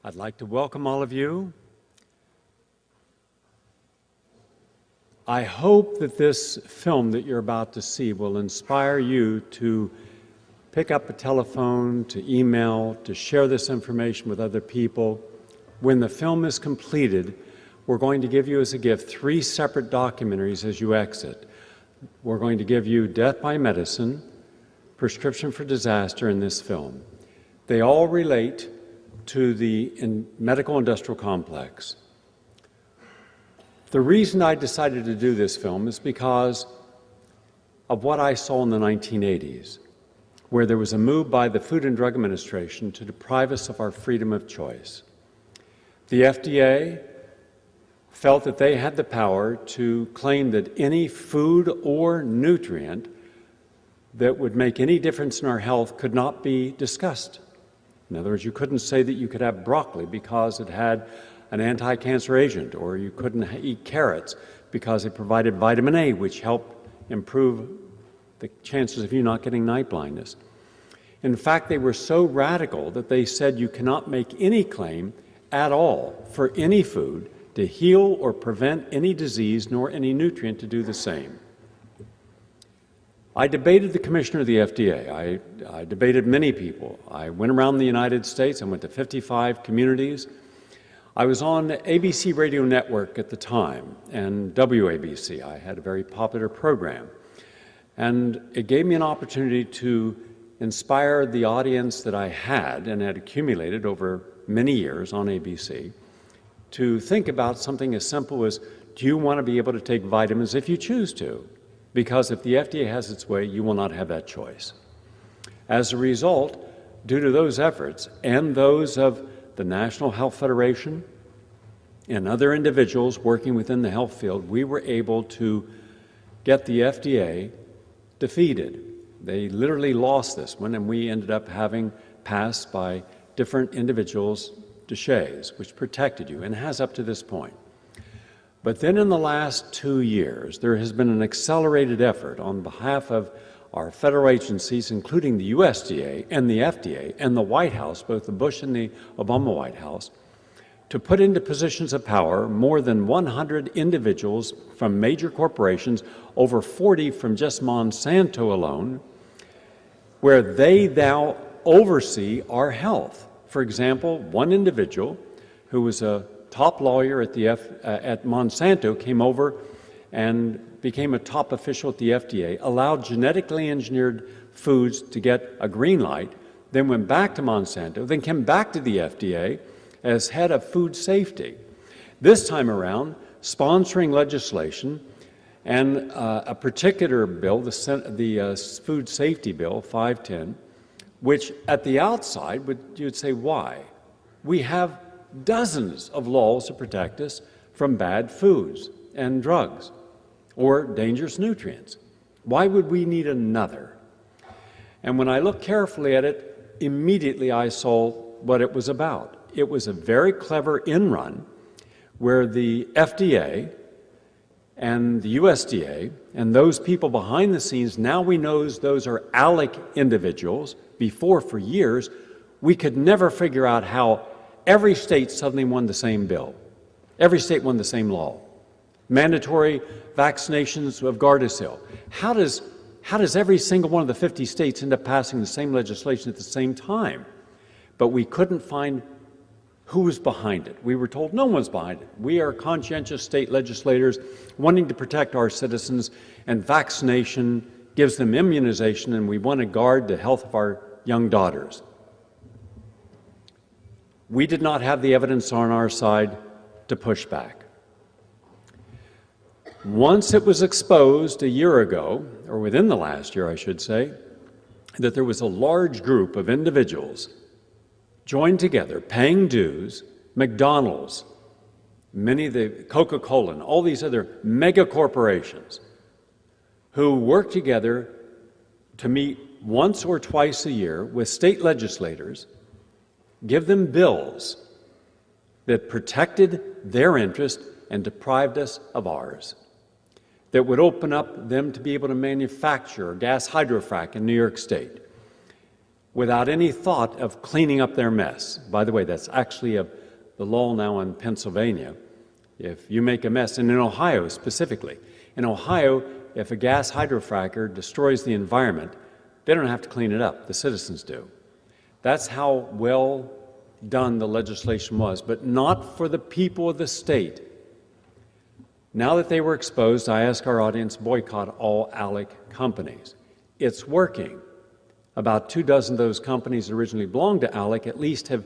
I'd like to welcome all of you. I hope that this film that you're about to see will inspire you to pick up a telephone, to email, to share this information with other people. When the film is completed, we're going to give you as a gift 3 separate documentaries as you exit. We're going to give you Death by Medicine, Prescription for Disaster, and this film. They all relate to the medical industrial complex. The reason I decided to do this film is because of what I saw in the 1980s, where there was a move by the Food and Drug Administration to deprive us of our freedom of choice. The FDA felt that they had the power to claim that any food or nutrient that would make any difference in our health could not be discussed. In other words, you couldn't say that you could have broccoli because it had an anti-cancer agent, or you couldn't eat carrots because it provided vitamin A, which helped improve the chances of you not getting night blindness. In fact, they were so radical that they said you cannot make any claim at all for any food to heal or prevent any disease, nor any nutrient to do the same. I debated the commissioner of the FDA. I debated many people. I went around the United States. I went to 55 communities. I was on ABC Radio Network at the time, and WABC. I had a very popular program. And it gave me an opportunity to inspire the audience that I had and had accumulated over many years on ABC to think about something as simple as, do you want to be able to take vitamins if you choose to? Because if the FDA has its way, you will not have that choice. As a result, due to those efforts and those of the National Health Federation and other individuals working within the health field, we were able to get the FDA defeated. They literally lost this one, and we ended up having passed by different individuals DSHEAs, which protected you and has up to this point. But then in the last 2 years, there has been an accelerated effort on behalf of our federal agencies, including the USDA and the FDA and the White House, both the Bush and the Obama White House, to put into positions of power more than 100 individuals from major corporations, over 40 from just Monsanto alone, where they now oversee our health. For example, one individual who was a top lawyer at Monsanto came over and became a top official at the FDA, allowed genetically engineered foods to get a green light, then went back to Monsanto, then came back to the FDA as head of food safety. This time around, sponsoring legislation and a particular bill, the Food Safety Bill 510, which at the outside, you'd say, why? We have dozens of laws to protect us from bad foods and drugs or dangerous nutrients. Why would we need another? And when I looked carefully at it, immediately I saw what it was about. It was a very clever in-run where the FDA and the USDA and those people behind the scenes, now we know those are ALEC individuals. Before, for years, we could never figure out how every state suddenly won the same bill. Every state won the same law. Mandatory vaccinations of Gardasil. How does every single one of the 50 states end up passing the same legislation at the same time? But we couldn't find who was behind it. We were told no one's behind it. We are conscientious state legislators wanting to protect our citizens, and vaccination gives them immunization, and we want to guard the health of our young daughters. We did not have the evidence on our side to push back. Once it was exposed a year ago, or within the last year, I should say, that there was a large group of individuals joined together, paying dues, McDonald's, many of the Coca-Cola, and all these other mega corporations who work together to meet once or twice a year with state legislators, give them bills that protected their interest and deprived us of ours, that would open up them to be able to manufacture gas hydrofrac in New York State, without any thought of cleaning up their mess. By the way, that's actually the law now in Pennsylvania. If you make a mess, and in Ohio specifically, in Ohio, if a gas hydrofracture destroys the environment, they don't have to clean it up, the citizens do. That's how well done the legislation was, but not for the people of the state. Now that they were exposed, I ask our audience, boycott all ALEC companies. It's working. About 24 of those companies that originally belonged to ALEC at least have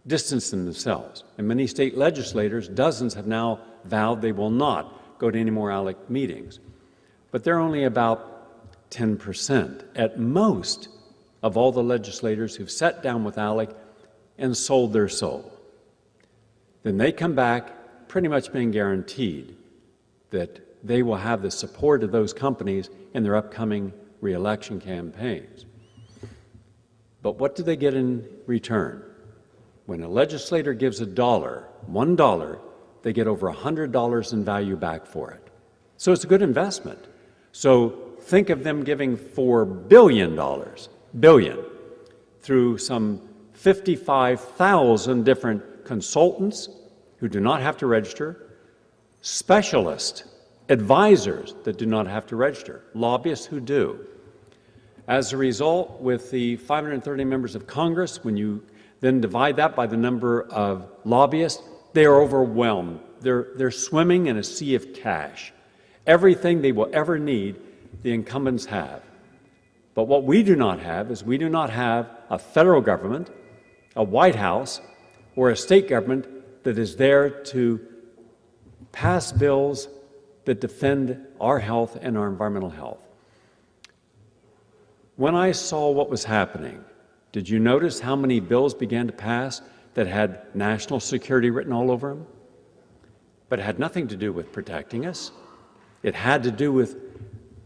distanced themselves. And many state legislators, dozens, have now vowed they will not go to any more ALEC meetings. But they're only about 10% at most of all the legislators who've sat down with ALEC and sold their soul. Then they come back pretty much being guaranteed that they will have the support of those companies in their upcoming re-election campaigns. But what do they get in return? When a legislator gives $1, they get over $100 in value back for it. So it's a good investment. So think of them giving $4 billion, through some 55,000 different consultants who do not have to register, specialist advisors that do not have to register, lobbyists who do. As a result, with the 530 members of Congress, when you then divide that by the number of lobbyists, they are overwhelmed. They're swimming in a sea of cash. Everything they will ever need, the incumbents have. But what we do not have is we do not have a federal government, a White House, or a state government that is there to pass bills that defend our health and our environmental health. When I saw what was happening, did you notice how many bills began to pass that had national security written all over them? But it had nothing to do with protecting us. It had to do with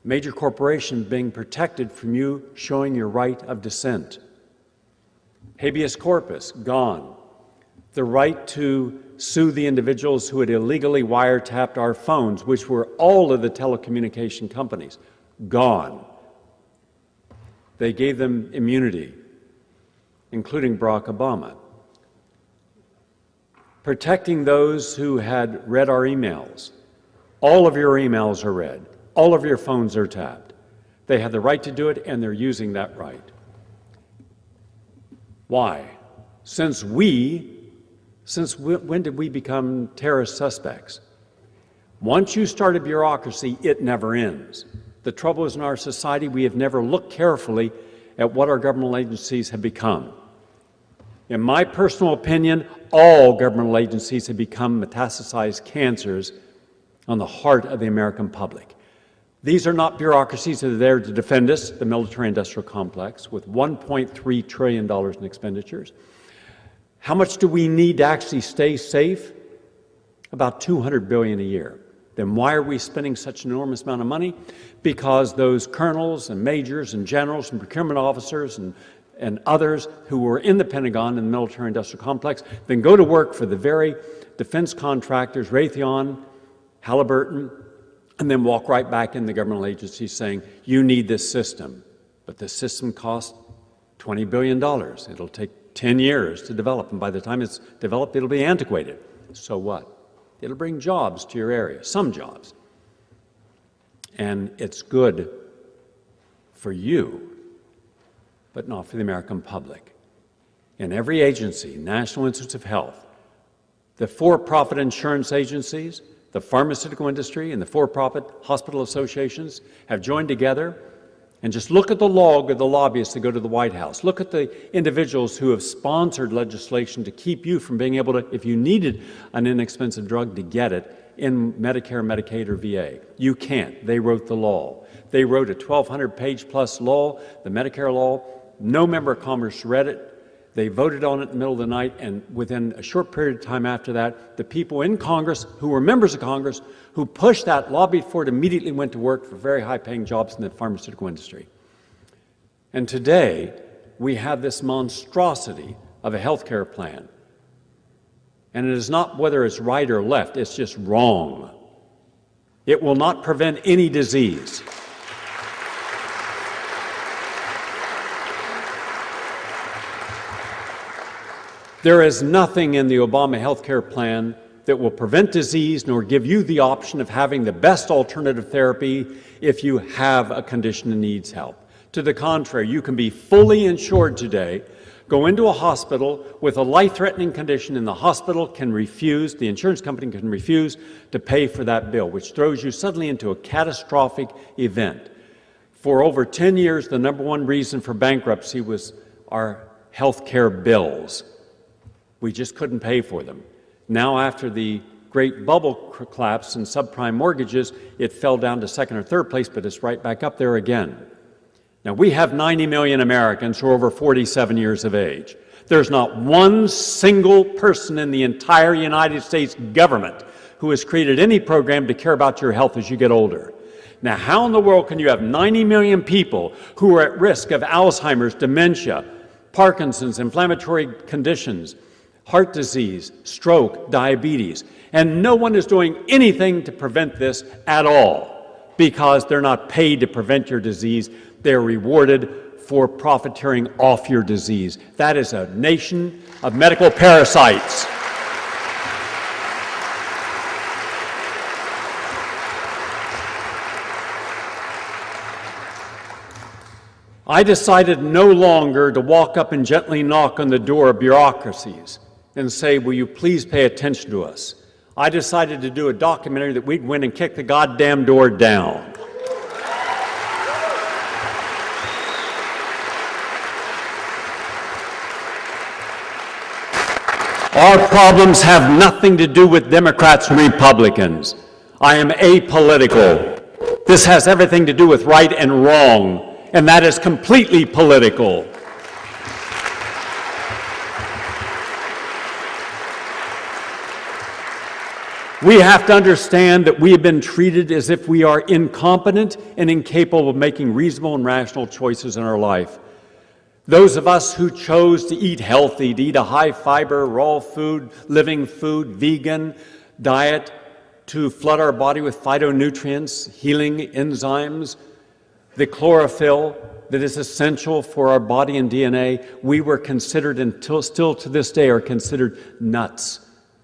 major corporations being protected from you showing your right of dissent. Habeas corpus, gone. The right to sue the individuals who had illegally wiretapped our phones, which were all of the telecommunication companies, gone. They gave them immunity, including Barack Obama. Protecting those who had read our emails. All of your emails are read. All of your phones are tapped. They have the right to do it, and they're using that right. Why? Since when did we become terrorist suspects? Once you start a bureaucracy, it never ends. The trouble is, in our society, we have never looked carefully at what our governmental agencies have become. In my personal opinion, all governmental agencies have become metastasized cancers on the heart of the American public. These are not bureaucracies that are there to defend us, the military-industrial complex, with $1.3 trillion in expenditures. How much do we need to actually stay safe? About $200 billion a year. Then why are we spending such an enormous amount of money? Because those colonels and majors and generals and procurement officers and others who were in the Pentagon and the military-industrial complex then go to work for the very defense contractors, Raytheon, Halliburton, and then walk right back in the governmental agencies saying, you need this system. But the system costs $20 billion. It'll take 10 years to develop, and by the time it's developed, it'll be antiquated. So what? It'll bring jobs to your area, some jobs. And it's good for you, but not for the American public. In every agency, National Institutes of Health, the for-profit insurance agencies, the pharmaceutical industry, and the for-profit hospital associations have joined together. And just look at the log of the lobbyists that go to the White House. Look at the individuals who have sponsored legislation to keep you from being able to, if you needed an inexpensive drug, to get it in Medicare, Medicaid, or VA. You can't. They wrote the law. They wrote a 1,200-page plus law, the Medicare law. No member of Congress read it. They voted on it in the middle of the night, and within a short period of time after that, the people in Congress who were members of Congress who pushed that, lobbied for it, immediately went to work for very high-paying jobs in the pharmaceutical industry. And today, we have this monstrosity of a health care plan. And it is not whether it's right or left, it's just wrong. It will not prevent any disease. There is nothing in the Obama health care plan that will prevent disease nor give you the option of having the best alternative therapy if you have a condition that needs help. To the contrary, you can be fully insured today, go into a hospital with a life-threatening condition, and the hospital can refuse, the insurance company can refuse to pay for that bill, which throws you suddenly into a catastrophic event. For over 10 years, the number one reason for bankruptcy was our health care bills. We just couldn't pay for them. Now, after the great bubble collapse in subprime mortgages, it fell down to second or third place, but it's right back up there again. Now, we have 90 million Americans who are over 47 years of age. There's not one single person in the entire United States government who has created any program to care about your health as you get older. Now, how in the world can you have 90 million people who are at risk of Alzheimer's, dementia, Parkinson's, inflammatory conditions, heart disease, stroke, diabetes, and no one is doing anything to prevent this at all because they're not paid to prevent your disease. They're rewarded for profiteering off your disease. That is a nation of medical parasites. I decided no longer to walk up and gently knock on the door of bureaucracies and say, will you please pay attention to us? I decided to do a documentary that we'd win and kick the goddamn door down. Our problems have nothing to do with Democrats and Republicans. I am apolitical. This has everything to do with right and wrong, and that is completely political. We have to understand that we have been treated as if we are incompetent and incapable of making reasonable and rational choices in our life. Those of us who chose to eat healthy, to eat a high-fiber, raw food, living food, vegan diet, to flood our body with phytonutrients, healing enzymes, the chlorophyll that is essential for our body and DNA, we were considered, until still to this day, are considered nuts.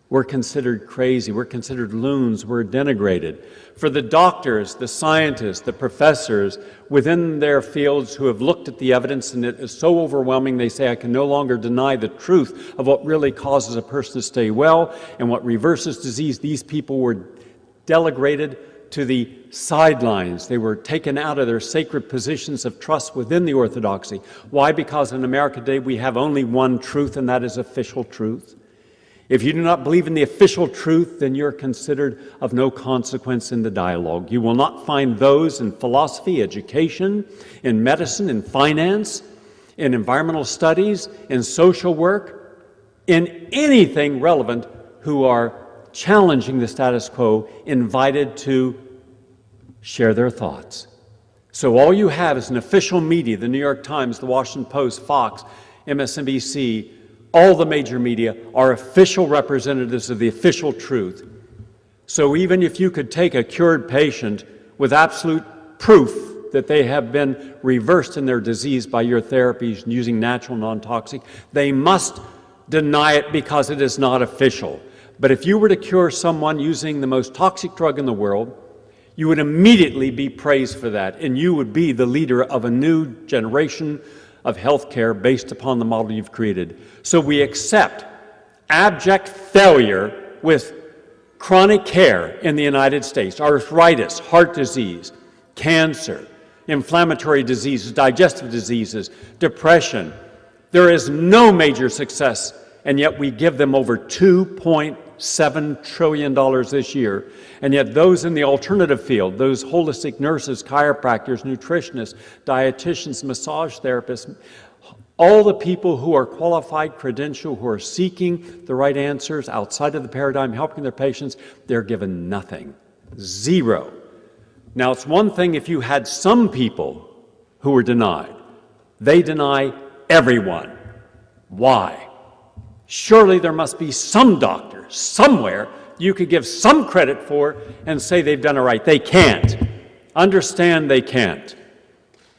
We're considered crazy. We're considered loons. We're denigrated. For the doctors, the scientists, the professors within their fields who have looked at the evidence and it is so overwhelming, they say, I can no longer deny the truth of what really causes a person to stay well and what reverses disease. These people were delegated to the sidelines. They were taken out of their sacred positions of trust within the orthodoxy. Why? Because in America today we have only one truth, and that is official truth. If you do not believe in the official truth, then you're considered of no consequence in the dialogue. You will not find those in philosophy, education, in medicine, in finance, in environmental studies, in social work, in anything relevant who are challenging the status quo, invited to share their thoughts. So all you have is an official media, the New York Times, the Washington Post, Fox, MSNBC, all the major media are official representatives of the official truth. So even if you could take a cured patient with absolute proof that they have been reversed in their disease by your therapies using natural non-toxic, they must deny it because it is not official. But if you were to cure someone using the most toxic drug in the world, you would immediately be praised for that, and you would be the leader of a new generation of healthcare based upon the model you've created. So we accept abject failure with chronic care in the United States, arthritis, heart disease, cancer, inflammatory diseases, digestive diseases, depression. There is no major success, and yet we give them over $2.7 trillion this year. And yet those in the alternative field, those holistic nurses, chiropractors, nutritionists, dietitians, massage therapists, all the people who are qualified, credentialed, who are seeking the right answers outside of the paradigm, helping their patients, they're given nothing. Zero. Now, it's one thing if you had some people who were denied. They deny everyone. Why? Surely there must be some doctor somewhere you could give some credit for and say they've done it right. They can't. Understand they can't.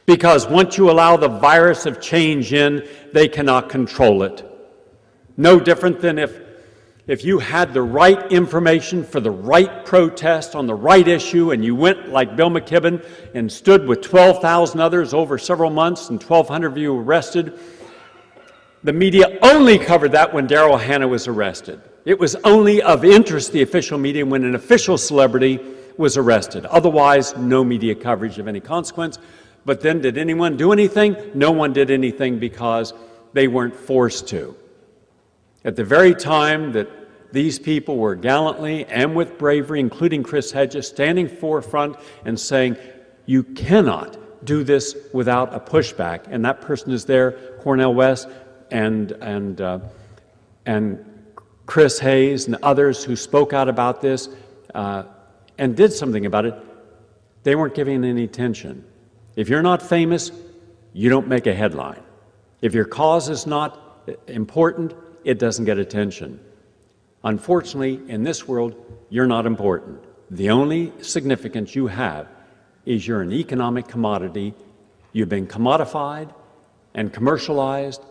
Because once you allow the virus of change in, they cannot control it. No different than if you had the right information for the right protest on the right issue and you went like Bill McKibben and stood with 12,000 others over several months and 1,200 of you arrested. The media only covered that when Daryl Hannah was arrested. It was only of interest to the official media when an official celebrity was arrested. Otherwise, no media coverage of any consequence. But then did anyone do anything? No one did anything because they weren't forced to. At the very time that these people were gallantly and with bravery, including Chris Hedges, standing forefront and saying, you cannot do this without a pushback. And that person is there, Cornel West and Chris Hayes and others who spoke out about this and did something about it. They weren't giving any attention. If you're not famous, you don't make a headline. If your cause is not important, it doesn't get attention. Unfortunately, in this world, you're not important. The only significance you have is you're an economic commodity. You've been commodified and commercialized,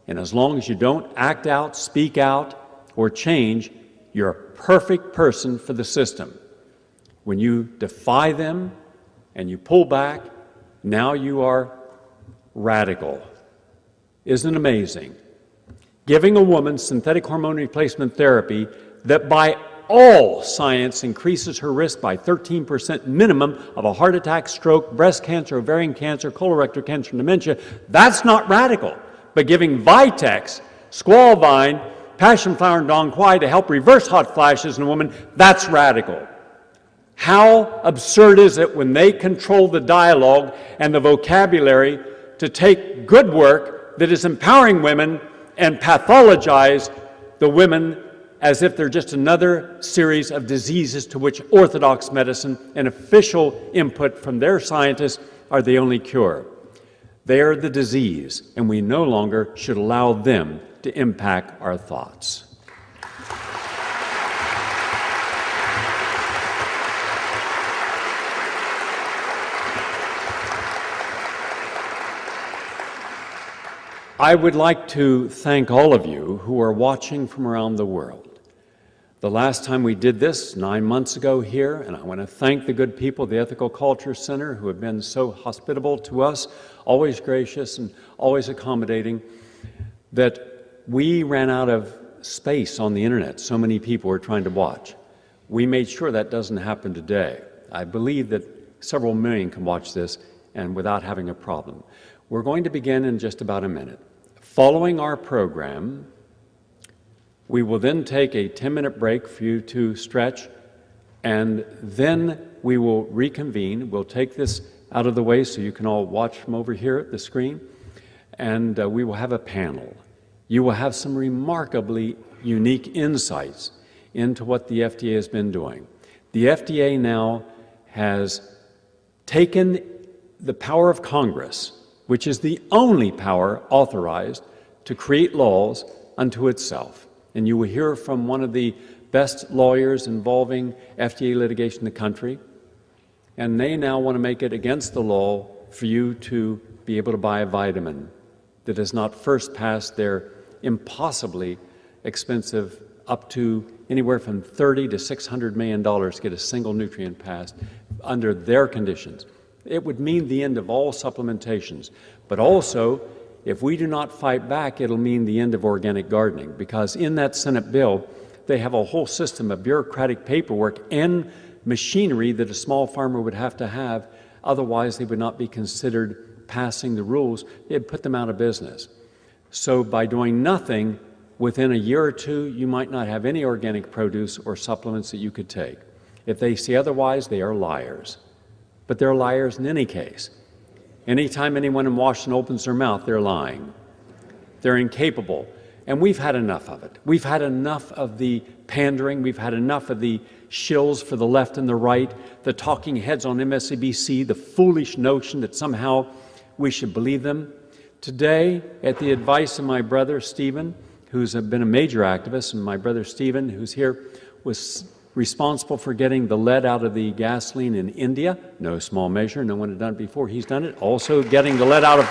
and as long as you don't act out, speak out, or change, you're a perfect person for the system. When you defy them and you pull back, now you are radical. Isn't it amazing? Giving a woman synthetic hormone replacement therapy that by all science increases her risk by 13% minimum of a heart attack, stroke, breast cancer, ovarian cancer, colorectal cancer, and dementia, that's not radical. But giving Vitex, Squalvine, Passion Flower, and Dong Quai to help reverse hot flashes in a woman, that's radical. How absurd is it when they control the dialogue and the vocabulary to take good work that is empowering women and pathologize the women as if they're just another series of diseases to which orthodox medicine and official input from their scientists are the only cure. They are the disease, and we no longer should allow them to impact our thoughts. I would like to thank all of you who are watching from around the world. The last time we did this, 9 months ago here, and I want to thank the good people of the Ethical Culture Center who have been so hospitable to us, always gracious and always accommodating, that we ran out of space on the internet. So many people were trying to watch. We made sure that doesn't happen today. I believe that several million can watch this and without having a problem. We're going to begin in just about a minute. Following our program, we will then take a 10-minute break for you to stretch, and then we will reconvene. We'll take this out of the way so you can all watch from over here at the screen, and we will have a panel. You will have some remarkably unique insights into what the FDA has been doing. The FDA now has taken the power of Congress, which is the only power authorized to create laws unto itself. And you will hear from one of the best lawyers involving FDA litigation in the country. And they now want to make it against the law for you to be able to buy a vitamin that has not first passed their impossibly expensive, up to anywhere from $30 to $600 million to get a single nutrient passed under their conditions. It would mean the end of all supplementations. But also, if we do not fight back, it'll mean the end of organic gardening, because in that Senate bill, they have a whole system of bureaucratic paperwork and machinery that a small farmer would have to have. Otherwise, they would not be considered passing the rules. It'd put them out of business. So by doing nothing, within a year or two, you might not have any organic produce or supplements that you could take. If they say otherwise, they are liars. But they're liars in any case. Anytime anyone in Washington opens their mouth, they're lying. They're incapable. And we've had enough of it. We've had enough of the pandering. We've had enough of the shills for the left and the right, the talking heads on MSNBC, the foolish notion that somehow we should believe them. Today, at the advice of my brother Stephen, who's been a major activist, and my brother Stephen, who's here, was responsible for getting the lead out of the gasoline in India. No small measure. No one had done it before. He's done it. Also getting the lead out of...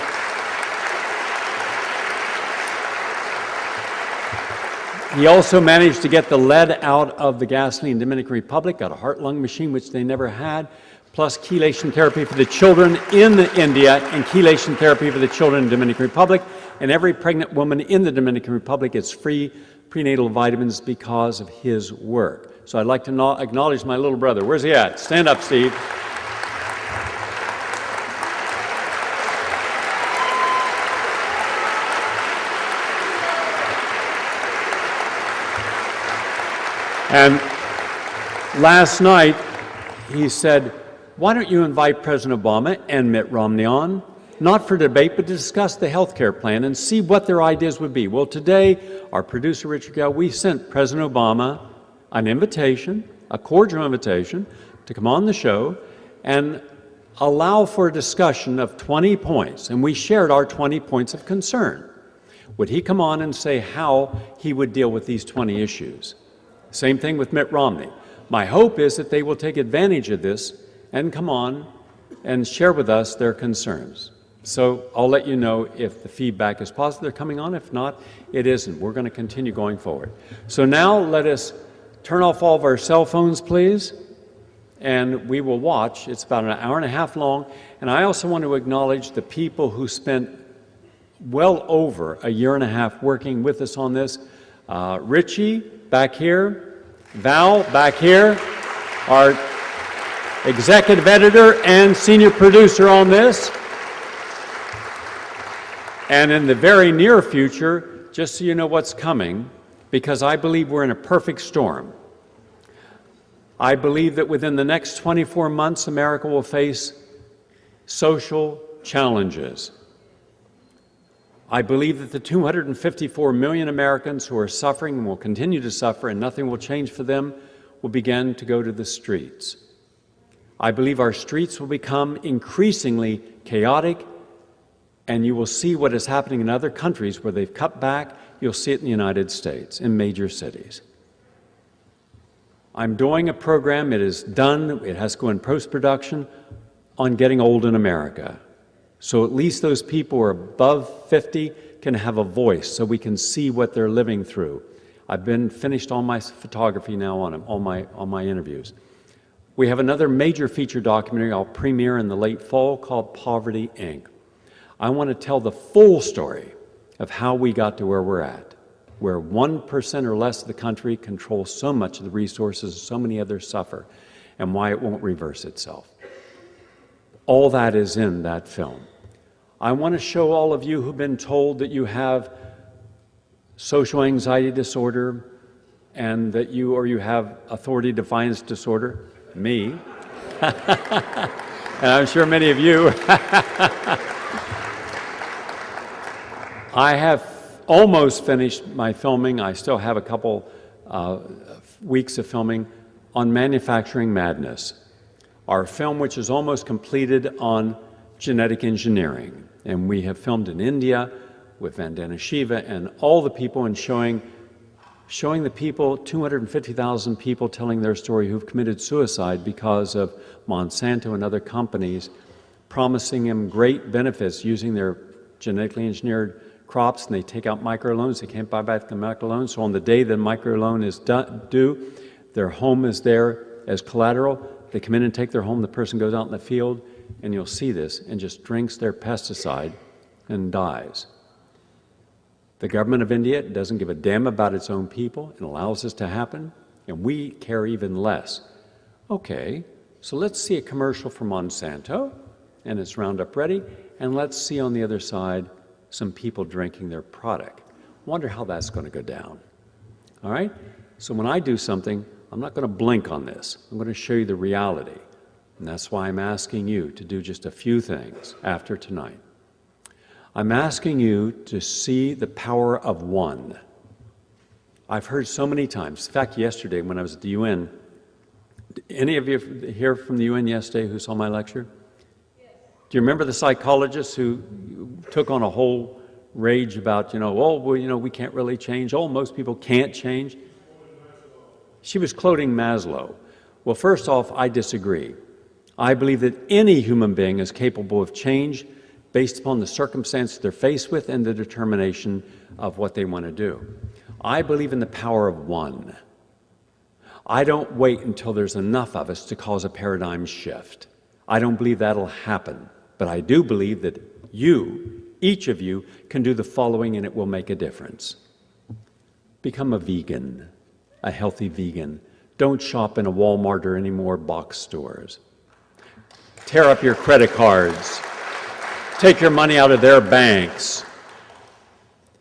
He also managed to get the lead out of the gasoline in the Dominican Republic, got a heart-lung machine, which they never had, plus chelation therapy for the children in India and chelation therapy for the children in the Dominican Republic. And every pregnant woman in the Dominican Republic gets free prenatal vitamins because of his work. So I'd like to acknowledge my little brother. Where's he at? Stand up, Steve. And last night, he said, why don't you invite President Obama and Mitt Romney on, not for debate, but to discuss the health care plan and see what their ideas would be. Well, today, our producer, Richard Gell, we sent President Obama an invitation, a cordial invitation, to come on the show and allow for a discussion of 20 points. And we shared our 20 points of concern. Would he come on and say how he would deal with these 20 issues? Same thing with Mitt Romney. My hope is that they will take advantage of this and come on and share with us their concerns. So I'll let you know if the feedback is positive, they're coming on. If not, it isn't. We're going to continue going forward. So now let us turn off all of our cell phones, please, and we will watch. It's about an hour and a half long. And I also want to acknowledge the people who spent well over a year and a half working with us on this. Richie, back here. Val, back here. Our executive editor and senior producer on this. And in the very near future, just so you know what's coming, because I believe we're in a perfect storm. I believe that within the next 24 months, America will face social challenges. I believe that the 254 million Americans who are suffering and will continue to suffer and nothing will change for them will begin to go to the streets. I believe our streets will become increasingly chaotic, and you will see what is happening in other countries where they've cut back. You'll see it in the United States, in major cities. I'm doing a program, it is done, it has to go in post-production, on getting old in America. So at least those people who are above 50 can have a voice so we can see what they're living through. I've been finished all my photography now on them, all my interviews. We have another major feature documentary I'll premiere in the late fall called Poverty, Inc. I want to tell the full story of how we got to where we're at, where 1% or less of the country controls so much of the resources and so many others suffer, and why it won't reverse itself. All that is in that film. I want to show all of you who've been told that you have social anxiety disorder and that you have authority defiance disorder, me, and I'm sure many of you. I have almost finished my filming. I still have a couple weeks of filming on Manufacturing Madness, our film which is almost completed on genetic engineering. And we have filmed in India with Vandana Shiva and all the people and showing the people, 250,000 people telling their story who've committed suicide because of Monsanto and other companies promising them great benefits using their genetically engineered crops, and they take out microloans. They can't buy back the microloans. So on the day the microloan is due, their home is there as collateral. They come in and take their home. The person goes out in the field, and you'll see this, and just drinks their pesticide and dies. The government of India doesn't give a damn about its own people and allows this to happen, and we care even less. Okay, so let's see a commercial for Monsanto and its Roundup Ready, and let's see on the other side some people drinking their product. Wonder how that's going to go down. All right? So when I do something, I'm not going to blink on this. I'm going to show you the reality. And that's why I'm asking you to do just a few things after tonight. I'm asking you to see the power of one. I've heard so many times. In fact, yesterday when I was at the UN, any of you here from the UN yesterday who saw my lecture? Do you remember the psychologist who took on a whole rage about, we can't really change. Oh, most people can't change. She was quoting Maslow. Well, first off, I disagree. I believe that any human being is capable of change based upon the circumstances they're faced with and the determination of what they want to do. I believe in the power of one. I don't wait until there's enough of us to cause a paradigm shift. I don't believe that'll happen, but I do believe that you, each of you, can do the following and it will make a difference. Become a vegan, a healthy vegan. Don't shop in a Walmart or any more box stores. Tear up your credit cards. Take your money out of their banks.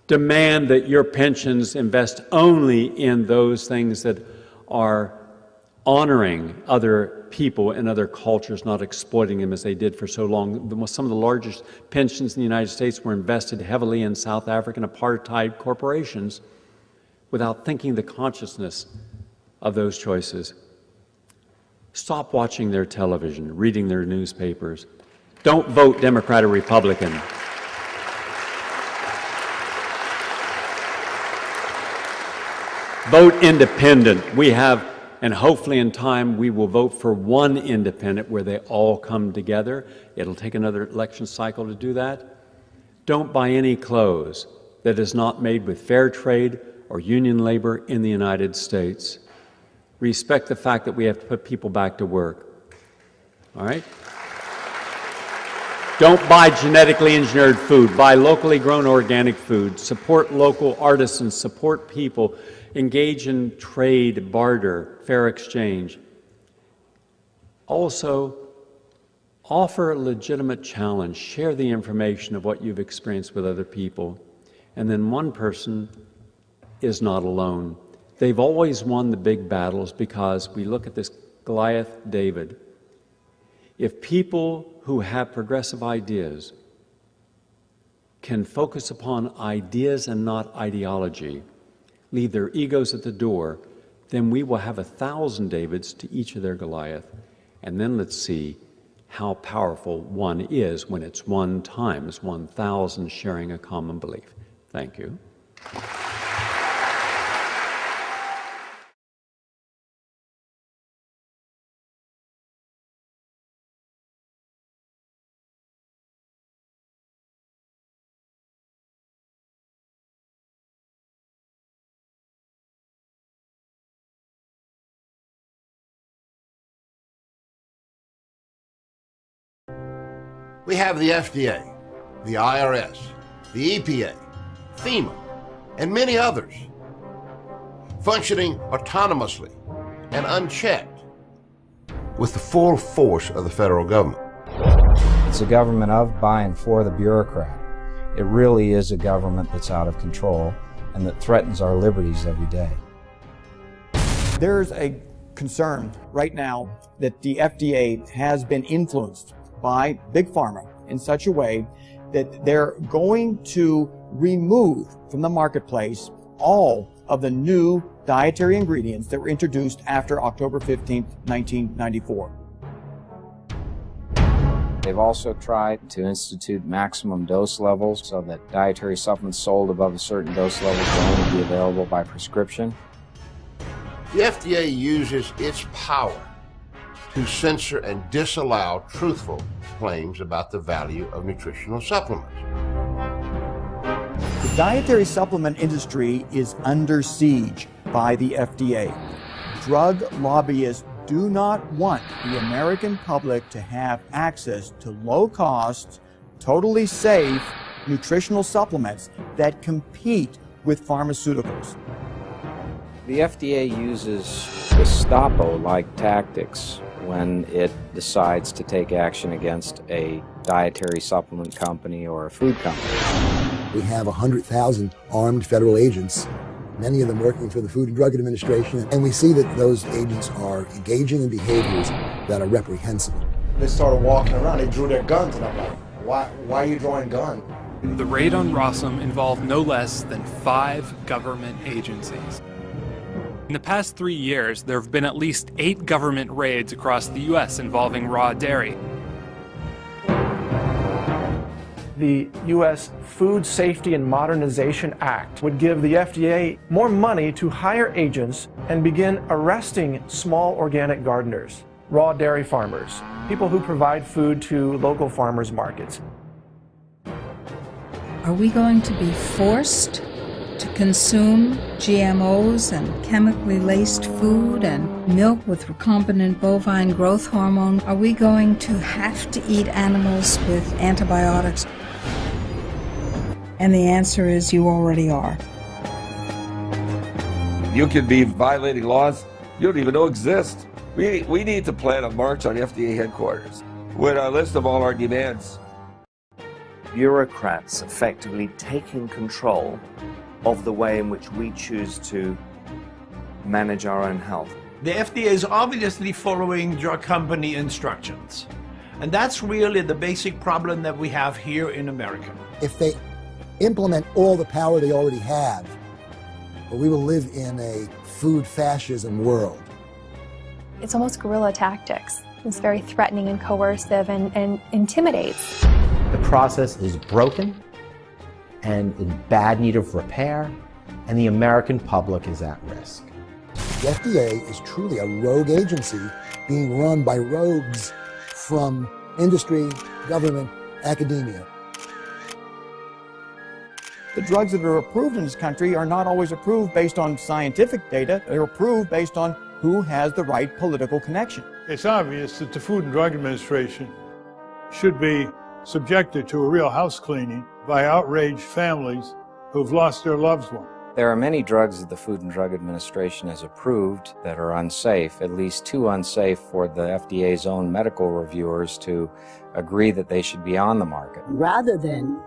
Demand that your pensions invest only in those things that are honoring other people and other cultures, not exploiting them as they did for so long. Some of the largest pensions in the United States were invested heavily in South African apartheid corporations without thinking the consciousness of those choices. Stop watching their television, reading their newspapers. Don't vote Democrat or Republican. Vote independent. We have, and hopefully in time, we will vote for one independent where they all come together. It'll take another election cycle to do that. Don't buy any clothes that is not made with fair trade or union labor in the United States. Respect the fact that we have to put people back to work. All right? Don't buy genetically engineered food. Buy locally grown organic food. Support local artisans. Support people. Engage in trade, barter, fair exchange. Also, offer a legitimate challenge. Share the information of what you've experienced with other people. And then one person is not alone. They've always won the big battles because we look at this Goliath David. If people who have progressive ideas can focus upon ideas and not ideology, leave their egos at the door, then we will have 1,000 Davids to each of their Goliath. And then let's see how powerful one is when it's one times 1,000 sharing a common belief. Thank you. We have the FDA, the IRS, the EPA, FEMA, and many others, functioning autonomously and unchecked with the full force of the federal government. It's a government of, by, and for the bureaucrat. It really is a government that's out of control and that threatens our liberties every day. There's a concern right now that the FDA has been influenced by Big Pharma in such a way that they're going to remove from the marketplace all of the new dietary ingredients that were introduced after October 15th, 1994. They've also tried to institute maximum dose levels so that dietary supplements sold above a certain dose level will only be available by prescription. The FDA uses its power to censor and disallow truthful claims about the value of nutritional supplements. The dietary supplement industry is under siege by the FDA. Drug lobbyists do not want the American public to have access to low-cost, totally safe nutritional supplements that compete with pharmaceuticals. The FDA uses Gestapo-like tactics when it decides to take action against a dietary supplement company or a food company. We have 100,000 armed federal agents, many of them working for the Food and Drug Administration, and we see that those agents are engaging in behaviors that are reprehensible. They started walking around, they drew their guns, and I'm like, why are you drawing guns? The raid on Rossum involved no less than 5 government agencies. In the past 3 years, there have been at least 8 government raids across the U.S. involving raw dairy. The U.S. Food Safety and Modernization Act would give the FDA more money to hire agents and begin arresting small organic gardeners, raw dairy farmers, people who provide food to local farmers markets. Are we going to be forced to consume GMOs and chemically laced food and milk with recombinant bovine growth hormone? Are we going to have to eat animals with antibiotics? And the answer is you already are. You could be violating laws you don't even know exist. We need to plan a march on FDA headquarters with a list of all our demands. Bureaucrats effectively taking control of the way in which we choose to manage our own health. The FDA is obviously following drug company instructions. And that's really the basic problem that we have here in America. If they implement all the power they already have, we will live in a food fascism world. It's almost guerrilla tactics. It's very threatening and coercive and intimidates. The process is broken and in bad need of repair, and the American public is at risk. The FDA is truly a rogue agency being run by rogues from industry, government, academia. The drugs that are approved in this country are not always approved based on scientific data. They're approved based on who has the right political connection. It's obvious that the Food and Drug Administration should be subjected to a real house cleaning by outraged families who've lost their loved one. There are many drugs that the Food and Drug Administration has approved that are unsafe, at least too unsafe for the FDA's own medical reviewers to agree that they should be on the market. Rather than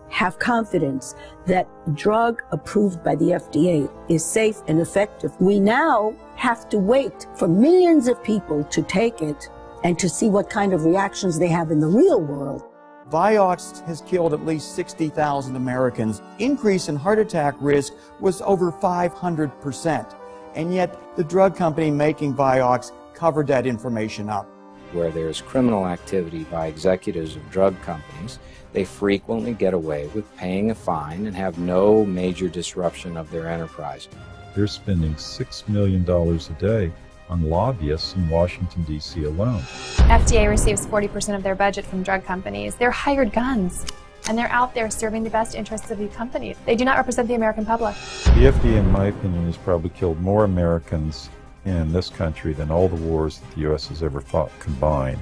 have confidence that a drug approved by the FDA is safe and effective, we now have to wait for millions of people to take it and to see what kind of reactions they have in the real world. Vioxx has killed at least 60,000 Americans. Increase in heart attack risk was over 500%. And yet the drug company making Vioxx covered that information up. Where there's criminal activity by executives of drug companies, they frequently get away with paying a fine and have no major disruption of their enterprise. They're spending $6 million a day on lobbyists in Washington, D.C. alone. FDA receives 40% of their budget from drug companies. They're hired guns, and they're out there serving the best interests of the company. They do not represent the American public. The FDA, in my opinion, has probably killed more Americans in this country than all the wars that the U.S. has ever fought combined.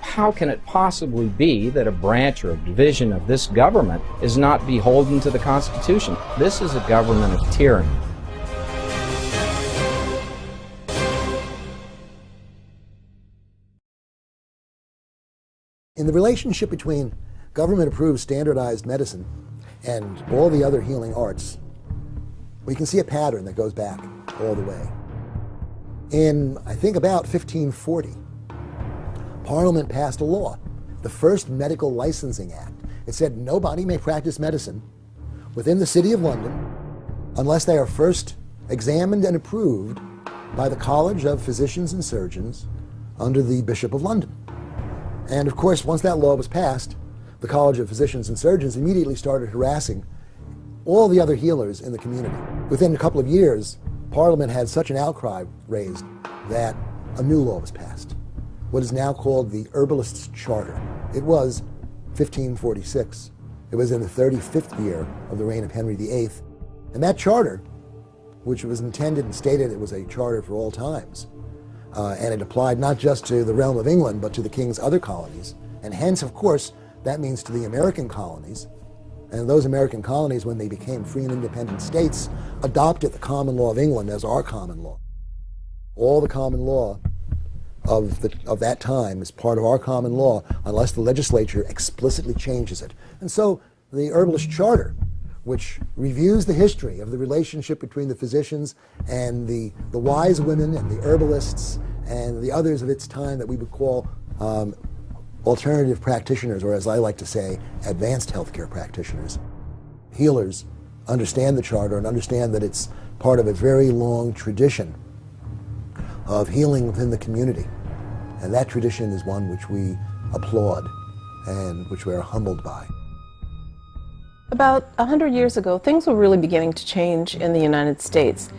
How can it possibly be that a branch or a division of this government is not beholden to the Constitution? This is a government of tyranny. In the relationship between government-approved standardized medicine and all the other healing arts, we can see a pattern that goes back all the way. In, I think, about 1540, Parliament passed a law, the first Medical Licensing Act. It said nobody may practice medicine within the City of London unless they are first examined and approved by the College of Physicians and Surgeons under the Bishop of London. And of course, once that law was passed, the College of Physicians and Surgeons immediately started harassing all the other healers in the community. Within a couple of years, Parliament had such an outcry raised that a new law was passed, what is now called the Herbalists' Charter. It was 1546. It was in the 35th year of the reign of Henry VIII. And that charter, which was intended and stated it was a charter for all times, and it applied not just to the realm of England, but to the king's other colonies. And hence, of course, that means to the American colonies. And those American colonies, when they became free and independent states, adopted the common law of England as our common law. All the common law of that time is part of our common law unless the legislature explicitly changes it. And so the Herbalist Charter, which reviews the history of the relationship between the physicians and the wise women and the herbalists and the others of its time that we would call alternative practitioners, or as I like to say, advanced healthcare practitioners. Healers understand the charter and understand that it's part of a very long tradition of healing within the community. And that tradition is one which we applaud and which we are humbled by. About 100 years ago, things were really beginning to change in the United States.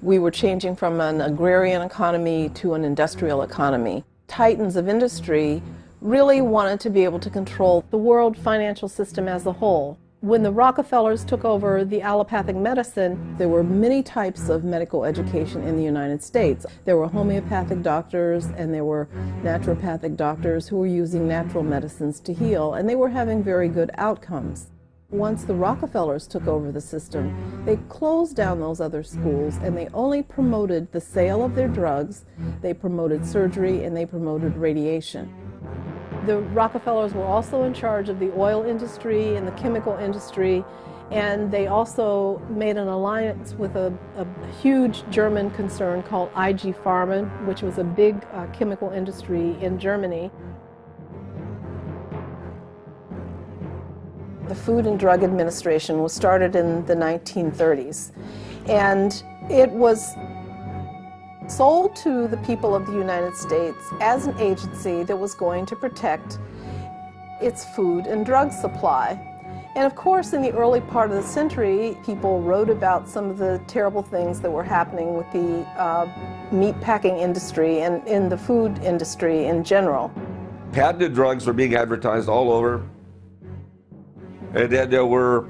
We were changing from an agrarian economy to an industrial economy. Titans of industry really wanted to be able to control the world financial system as a whole. When the Rockefellers took over the allopathic medicine, there were many types of medical education in the United States. There were homeopathic doctors and there were naturopathic doctors who were using natural medicines to heal, and they were having very good outcomes. Once the Rockefellers took over the system, they closed down those other schools and they only promoted the sale of their drugs, they promoted surgery, and they promoted radiation. The Rockefellers were also in charge of the oil industry and the chemical industry, and they also made an alliance with a huge German concern called IG Farben, which was a big chemical industry in Germany. The Food and Drug Administration was started in the 1930s, and it was sold to the people of the United States as an agency that was going to protect its food and drug supply. And of course, in the early part of the century, people wrote about some of the terrible things that were happening with the meatpacking industry and in the food industry in general. Patented drugs were being advertised all over. And then there were,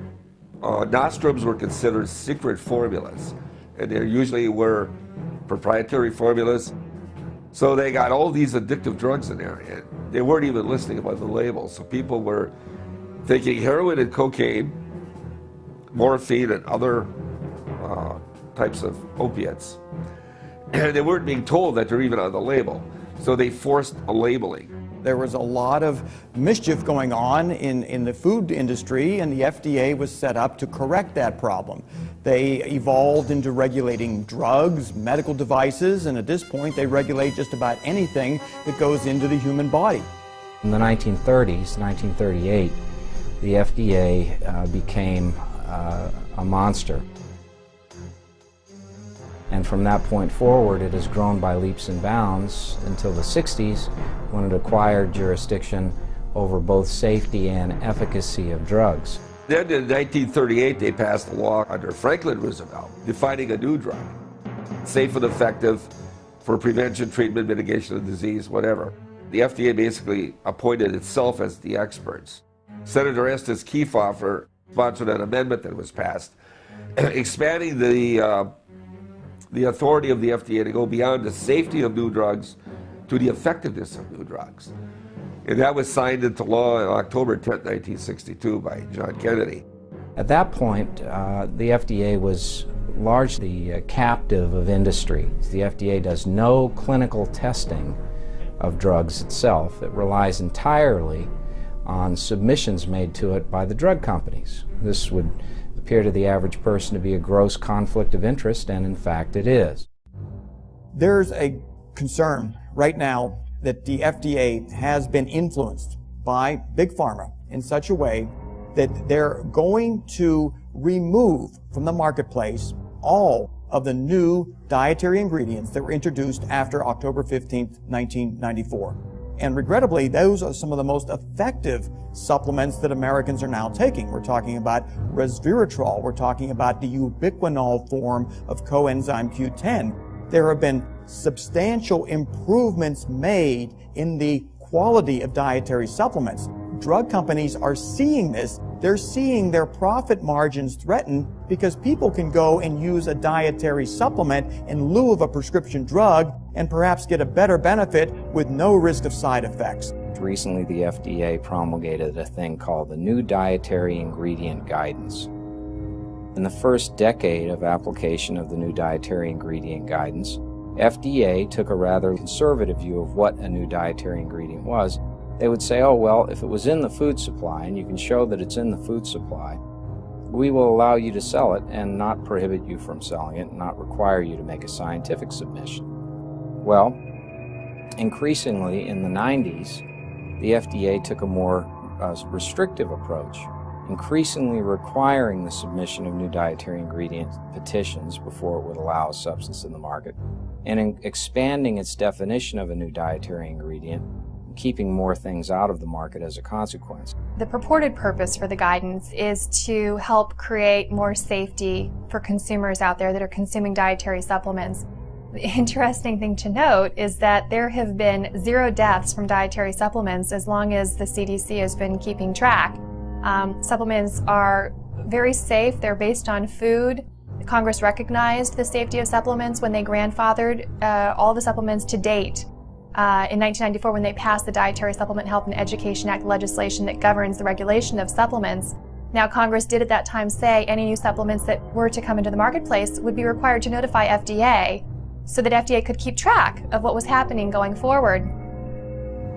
nostrums were considered secret formulas. And there usually were proprietary formulas. So they got all these addictive drugs in there, and they weren't even listing them on the label. So people were thinking heroin and cocaine, morphine and other types of opiates. And they weren't being told that they're even on the label. So they forced a labeling. There was a lot of mischief going on in the food industry, and the FDA was set up to correct that problem. They evolved into regulating drugs, medical devices, and at this point they regulate just about anything that goes into the human body. In the 1930s, 1938, the FDA became a monster. And from that point forward, it has grown by leaps and bounds until the 60s, when it acquired jurisdiction over both safety and efficacy of drugs. Then in 1938, they passed a law under Franklin Roosevelt defining a new drug, safe and effective for prevention, treatment, mitigation of disease, whatever. The FDA basically appointed itself as the experts. Senator Estes Kefauver sponsored an amendment that was passed, expanding the authority of the FDA to go beyond the safety of new drugs to the effectiveness of new drugs. And that was signed into law on October 10, 1962 by John Kennedy. At that point, the FDA was largely captive of industry. The FDA does no clinical testing of drugs itself. It relies entirely on submissions made to it by the drug companies. This would appear to the average person to be a gross conflict of interest, and in fact it is. There's a concern right now that the FDA has been influenced by Big Pharma in such a way that they're going to remove from the marketplace all of the new dietary ingredients that were introduced after October 15th, 1994. And regrettably, those are some of the most effective supplements that Americans are now taking. We're talking about resveratrol. We're talking about the ubiquinol form of coenzyme Q10. There have been substantial improvements made in the quality of dietary supplements. Drug companies are seeing this. They're seeing their profit margins threatened because people can go and use a dietary supplement in lieu of a prescription drug and perhaps get a better benefit with no risk of side effects. Recently, the FDA promulgated a thing called the New Dietary Ingredient Guidance. In the first decade of application of the New Dietary Ingredient Guidance, FDA took a rather conservative view of what a new dietary ingredient was. They would say, oh, well, if it was in the food supply and you can show that it's in the food supply, we will allow you to sell it and not prohibit you from selling it, and not require you to make a scientific submission. Well, increasingly in the 90s, the FDA took a more restrictive approach, increasingly requiring the submission of new dietary ingredient petitions before it would allow a substance in the market, and expanding its definition of a new dietary ingredient, keeping more things out of the market as a consequence. The purported purpose for the guidance is to help create more safety for consumers out there that are consuming dietary supplements. The interesting thing to note is that there have been 0 deaths from dietary supplements as long as the CDC has been keeping track. Supplements are very safe. They're based on food. Congress recognized the safety of supplements when they grandfathered all the supplements to date. In 1994, when they passed the Dietary Supplement Health and Education Act legislation that governs the regulation of supplements. Now, Congress did at that time say any new supplements that were to come into the marketplace would be required to notify FDA so that FDA could keep track of what was happening going forward.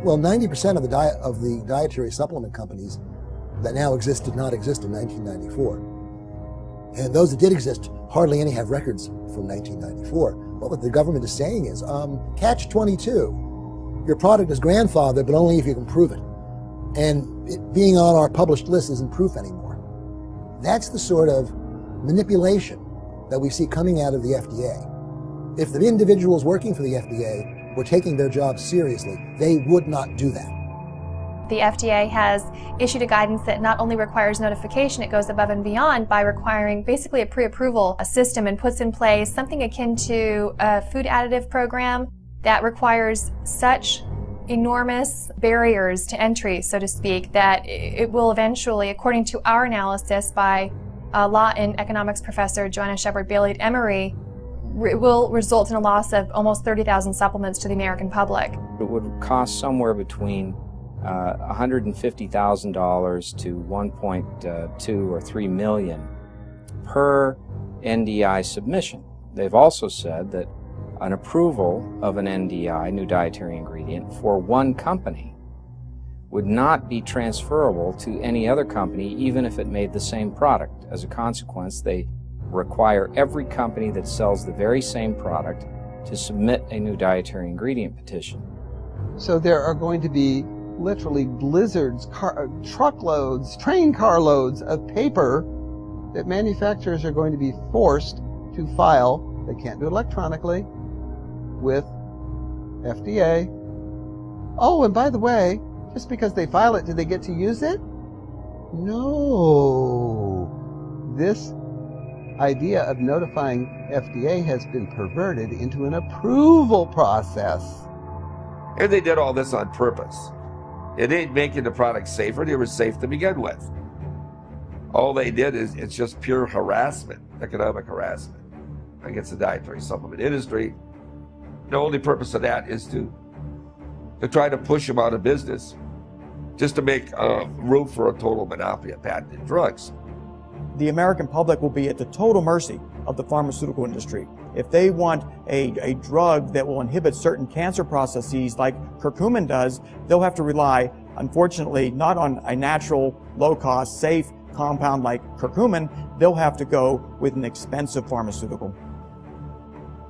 Well, 90% of the dietary supplement companies that now exist did not exist in 1994. And those that did exist, hardly any have records from 1994. Well, what the government is saying is, catch-22. Your product is grandfathered, but only if you can prove it. And it being on our published list isn't proof anymore. That's the sort of manipulation that we see coming out of the FDA. If the individuals working for the FDA were taking their jobs seriously, they would not do that. The FDA has issued a guidance that not only requires notification, it goes above and beyond by requiring basically a pre-approval system and puts in place something akin to a food additive program that requires such enormous barriers to entry, so to speak, that it will eventually, according to our analysis by law and economics professor Joanna Shepard-Bailey at Emory, it will result in a loss of almost 30,000 supplements to the American public. It would cost somewhere between $150,000 to $1.2 or $3 million per NDI submission. They've also said that an approval of an NDI, new dietary ingredient, for one company would not be transferable to any other company, even if it made the same product. As a consequence, they require every company that sells the very same product to submit a new dietary ingredient petition. So there are going to be literally blizzards, truckloads, train carloads of paper that manufacturers are going to be forced to file. They can't do it electronically with FDA. Oh, and by the way, just because they file it, do they get to use it? No. This idea of notifying FDA has been perverted into an approval process. And they did all this on purpose. It ain't making the product safer. They were safe to begin with. All they did is, it's just pure harassment, economic harassment against the dietary supplement industry. The only purpose of that is to try to push them out of business, just to make room for a total monopoly of patented drugs. The American public will be at the total mercy of the pharmaceutical industry. If they want a drug that will inhibit certain cancer processes like curcumin does, they'll have to rely, unfortunately, not on a natural, low-cost, safe compound like curcumin. They'll have to go with an expensive pharmaceutical.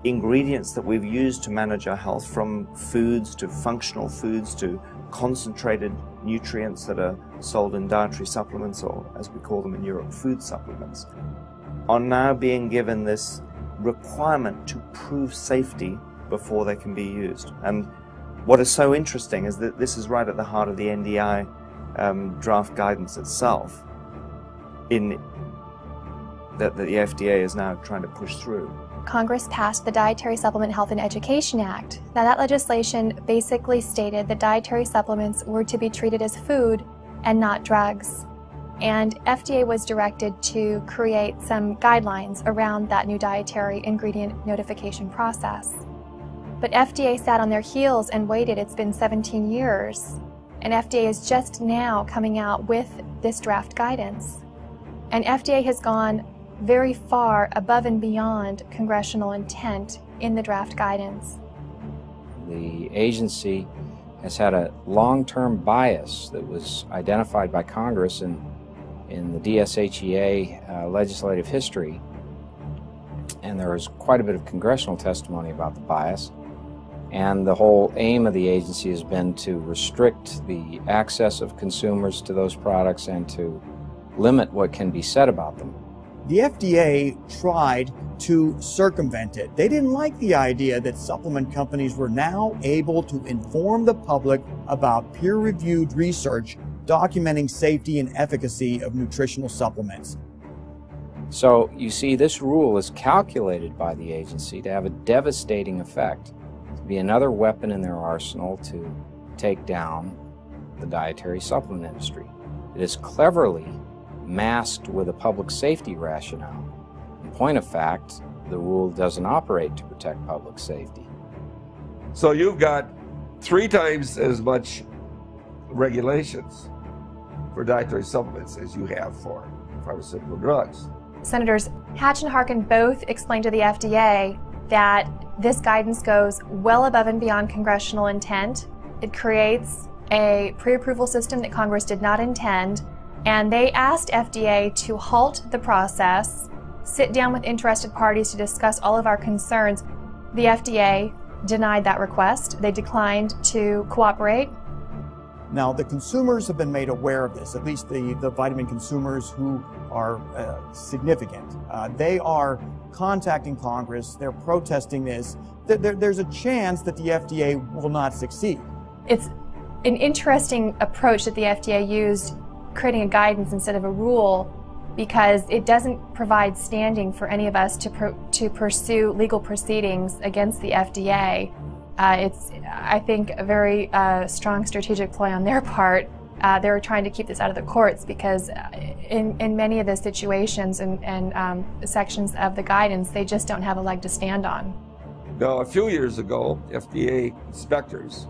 Ingredients that we've used to manage our health, from foods to functional foods to concentrated nutrients that are sold in dietary supplements, or as we call them in Europe, food supplements, are now being given this requirement to prove safety before they can be used. And what is so interesting is that this is right at the heart of the NDI draft guidance itself, that the FDA is now trying to push through. Congress passed the Dietary Supplement Health and Education Act. Now, that legislation basically stated that dietary supplements were to be treated as food and not drugs. And FDA was directed to create some guidelines around that new dietary ingredient notification process. But FDA sat on their heels and waited. It's been 17 years. And FDA is just now coming out with this draft guidance. And FDA has gone very far above and beyond congressional intent in the draft guidance. The agency has had a long-term bias that was identified by Congress in the DSHEA legislative history, and there is quite a bit of congressional testimony about the bias. And the whole aim of the agency has been to restrict the access of consumers to those products and to limit what can be said about them. The FDA tried to circumvent it. They didn't like the idea that supplement companies were now able to inform the public about peer-reviewed research documenting safety and efficacy of nutritional supplements. So you see, this rule is calculated by the agency to have a devastating effect, to be another weapon in their arsenal to take down the dietary supplement industry. It is cleverly masked with a public safety rationale. In point of fact, the rule doesn't operate to protect public safety. So you've got 3 times as much regulations for dietary supplements as you have for pharmaceutical drugs. Senators Hatch and Harkin both explained to the FDA that this guidance goes well above and beyond congressional intent. It creates a pre-approval system that Congress did not intend, and they asked FDA to halt the process, sit down with interested parties to discuss all of our concerns. The FDA denied that request. They declined to cooperate. Now, the consumers have been made aware of this, at least the vitamin consumers who are significant. They are contacting Congress. They're protesting this. There's a chance that the FDA will not succeed. It's an interesting approach that the FDA used, creating a guidance instead of a rule, because it doesn't provide standing for any of us to pursue legal proceedings against the FDA. It's, I think, a very strong strategic ploy on their part. They're trying to keep this out of the courts because in many of the situations and sections of the guidance, they just don't have a leg to stand on. Now, a few years ago, FDA inspectors,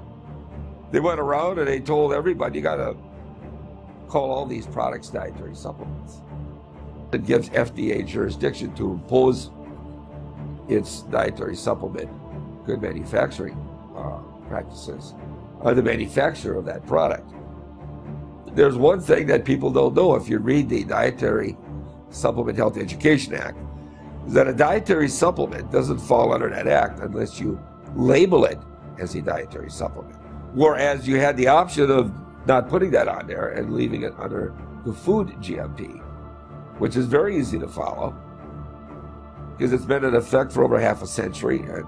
they went around and they told everybody, you got to call all these products dietary supplements. It gives FDA jurisdiction to impose its dietary supplement good manufacturing practices on the manufacturer of that product. There's one thing that people don't know if you read the Dietary Supplement Health Education Act, is that a dietary supplement doesn't fall under that act unless you label it as a dietary supplement. Whereas you had the option of not putting that on there and leaving it under the food GMP, which is very easy to follow because it's been in effect for over half a century and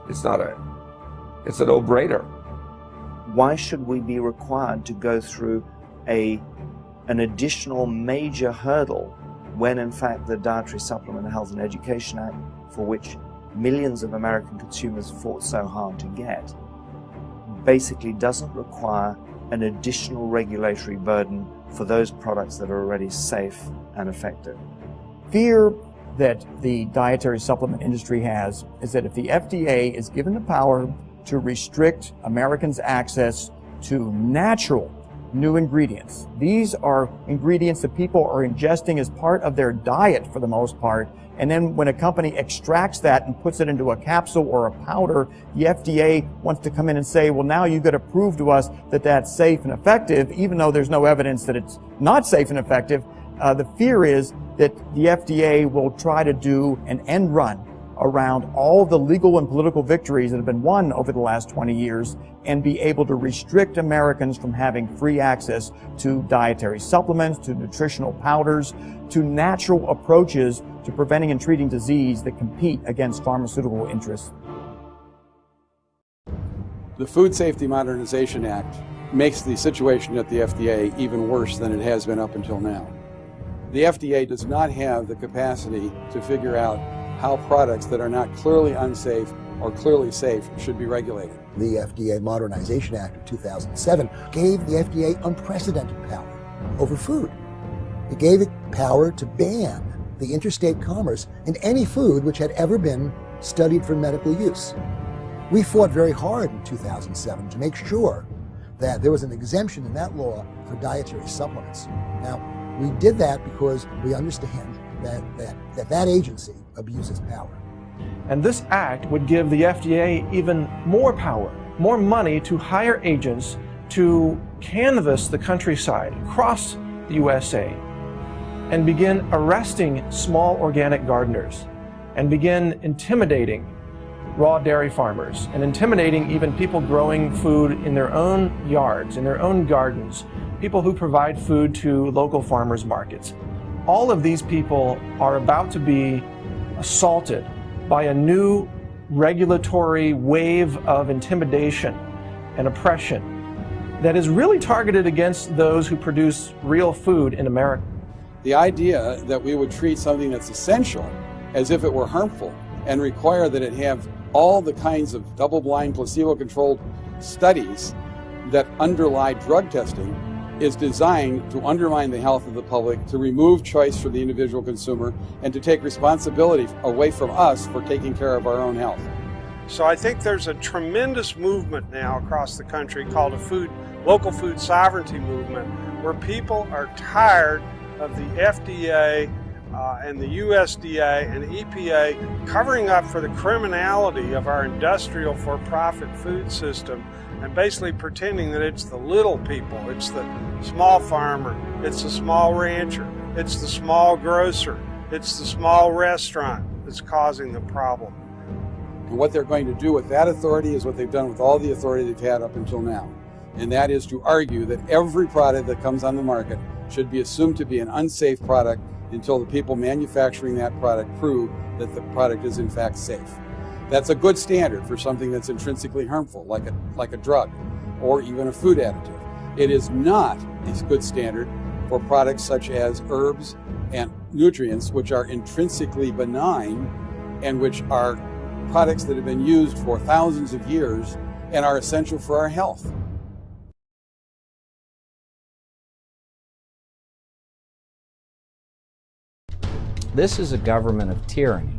it's a no-brainer. Why should we be required to go through an additional major hurdle when in fact the Dietary Supplement Health and Education Act, for which millions of American consumers fought so hard to get, basically doesn't require an additional regulatory burden for those products that are already safe and effective? Fear that the dietary supplement industry has is that if the FDA is given the power to restrict Americans' access to natural new ingredients, these are ingredients that people are ingesting as part of their diet for the most part, and then when a company extracts that and puts it into a capsule or a powder, the FDA wants to come in and say, well, now you've got to prove to us that that's safe and effective, even though there's no evidence that it's not safe and effective. The fear is that the FDA will try to do an end run around all the legal and political victories that have been won over the last 20 years and be able to restrict Americans from having free access to dietary supplements, to nutritional powders, to natural approaches to preventing and treating disease that compete against pharmaceutical interests. The Food Safety Modernization Act makes the situation at the FDA even worse than it has been up until now. The FDA does not have the capacity to figure out how products that are not clearly unsafe or clearly safe should be regulated. The FDA Modernization Act of 2007 gave the FDA unprecedented power over food. It gave it power to ban the interstate commerce in any food which had ever been studied for medical use. We fought very hard in 2007 to make sure that there was an exemption in that law for dietary supplements. Now, we did that because we understand that agency abuses power. And this act would give the FDA even more power, more money to hire agents to canvass the countryside across the USA and begin arresting small organic gardeners and begin intimidating raw dairy farmers and intimidating even people growing food in their own yards, in their own gardens, people who provide food to local farmers markets. All of these people are about to be assaulted by a new regulatory wave of intimidation and oppression that is really targeted against those who produce real food in America. The idea that we would treat something that's essential as if it were harmful and require that it have all the kinds of double-blind, placebo-controlled studies that underlie drug testing is designed to undermine the health of the public, to remove choice from the individual consumer, and to take responsibility away from us for taking care of our own health. So I think there's a tremendous movement now across the country called a local food sovereignty movement, where people are tired of the FDA and the USDA and EPA covering up for the criminality of our industrial for-profit food system and basically pretending that it's the little people, it's the small farmer, it's the small rancher, it's the small grocer, it's the small restaurant that's causing the problem. And what they're going to do with that authority is what they've done with all the authority they've had up until now. And that is to argue that every product that comes on the market should be assumed to be an unsafe product until the people manufacturing that product prove that the product is in fact safe. That's a good standard for something that's intrinsically harmful, like a drug or even a food additive. It is not a good standard for products such as herbs and nutrients, which are intrinsically benign and which are products that have been used for thousands of years and are essential for our health. This is a government of tyranny.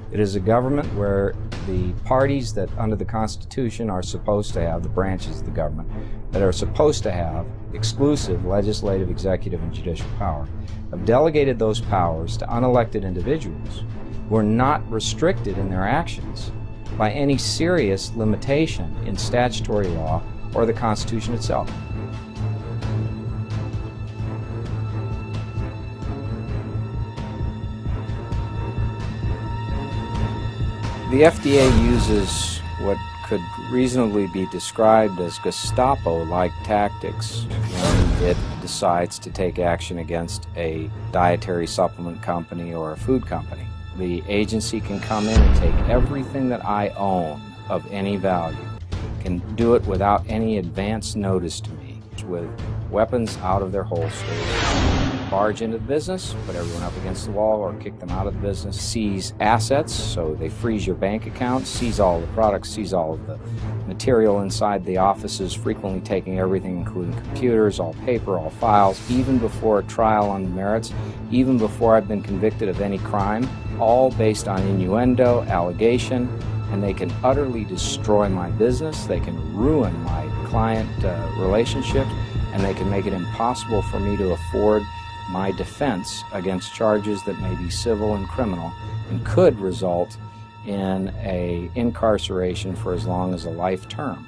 It is a government where the parties that under the Constitution are supposed to have, the branches of the government, that are supposed to have exclusive legislative, executive, and judicial power, have delegated those powers to unelected individuals who are not restricted in their actions by any serious limitation in statutory law or the Constitution itself. The FDA uses what could reasonably be described as Gestapo-like tactics when it decides to take action against a dietary supplement company or a food company. The agency can come in and take everything that I own of any value, can do it without any advance notice to me, with weapons out of their holsters, barge into the business, put everyone up against the wall or kick them out of the business, seize assets, so they freeze your bank account, seize all the products, seize all of the material inside the offices, frequently taking everything including computers, all paper, all files, even before a trial on the merits, even before I've been convicted of any crime, all based on innuendo, allegation, and they can utterly destroy my business, they can ruin my client relationship, and they can make it impossible for me to afford my defense against charges that may be civil and criminal and could result in an incarceration for as long as a life term.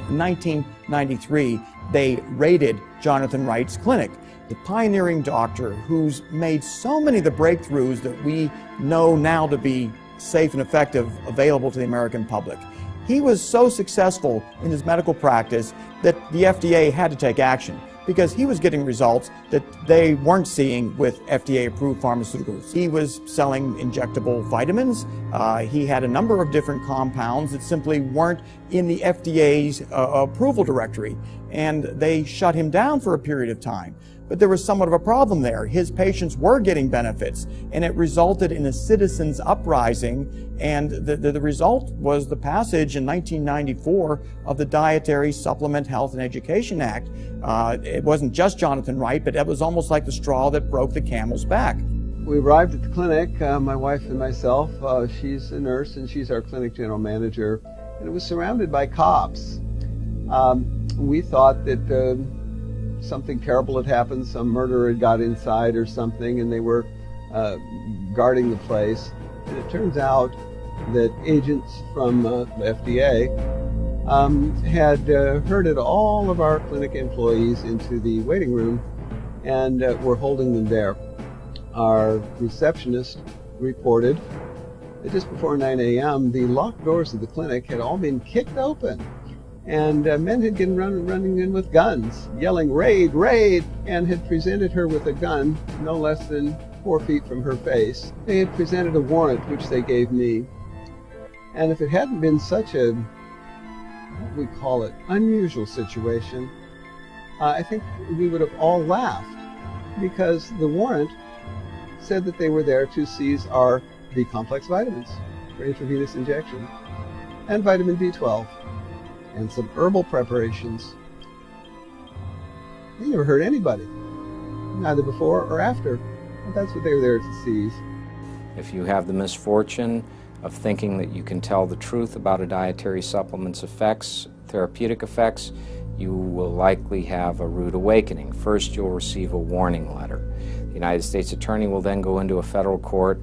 In 1993, they raided Jonathan Wright's clinic, the pioneering doctor who's made so many of the breakthroughs that we know now to be safe and effective available to the American public. He was so successful in his medical practice that the FDA had to take action because he was getting results that they weren't seeing with FDA-approved pharmaceuticals. He was selling injectable vitamins. He had a number of different compounds that simply weren't in the FDA's approval directory, and they shut him down for a period of time. But there was somewhat of a problem there. His patients were getting benefits, and it resulted in a citizens' uprising, and the result was the passage in 1994 of the Dietary Supplement Health and Education Act. It wasn't just Jonathan Wright, but it was almost like the straw that broke the camel's back. We arrived at the clinic, my wife and myself. She's a nurse, and she's our clinic general manager, and it was surrounded by cops. We thought that something terrible had happened, some murderer had got inside or something, and they were guarding the place. And it turns out that agents from the FDA had herded all of our clinic employees into the waiting room and were holding them there. Our receptionist reported that just before 9 a.m., the locked doors of the clinic had all been kicked open. And men had been running in with guns, yelling, "Raid, raid," and had presented her with a gun no less than 4 feet from her face. They had presented a warrant, which they gave me. And if it hadn't been such a, what we call it, unusual situation, I think we would have all laughed, because the warrant said that they were there to seize our B-complex vitamins for intravenous injection and vitamin B12. and some herbal preparations. They never hurt anybody, neither before or after. But that's what they were there to seize. If you have the misfortune of thinking that you can tell the truth about a dietary supplement's effects, therapeutic effects, you will likely have a rude awakening. First, you'll receive a warning letter. The United States Attorney will then go into a federal court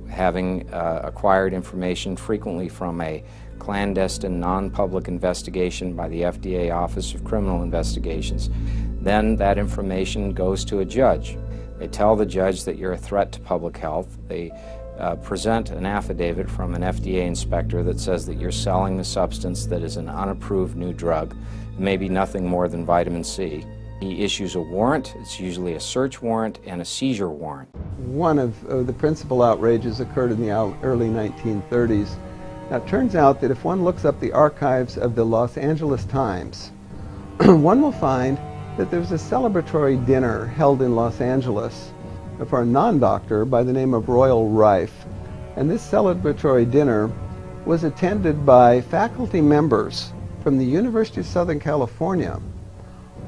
having acquired information frequently from a clandestine, non-public investigation by the FDA Office of Criminal Investigations. Then that information goes to a judge. They tell the judge that you're a threat to public health. They present an affidavit from an FDA inspector that says that you're selling a substance that is an unapproved new drug, maybe nothing more than vitamin C. He issues a warrant. It's usually a search warrant and a seizure warrant. One of the principal outrages occurred in the early 1930s. Now, it turns out that if one looks up the archives of the Los Angeles Times, one will find that there was a celebratory dinner held in Los Angeles for a non-doctor by the name of Royal Rife. And this celebratory dinner was attended by faculty members from the University of Southern California,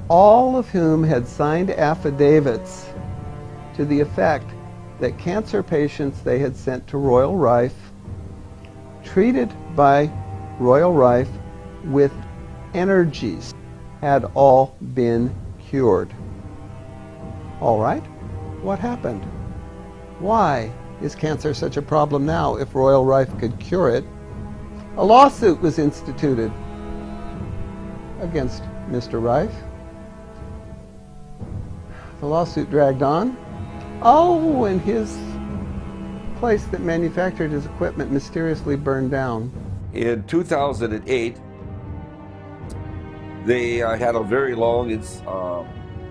all of whom had signed affidavits to the effect that cancer patients they had sent to Royal Rife, treated by Royal Rife with energies, had all been cured. All right, what happened? Why is cancer such a problem now if Royal Rife could cure it? A lawsuit was instituted against Mr. Rife. The lawsuit dragged on. Oh, and his place that manufactured his equipment mysteriously burned down. In 2008, they had a very long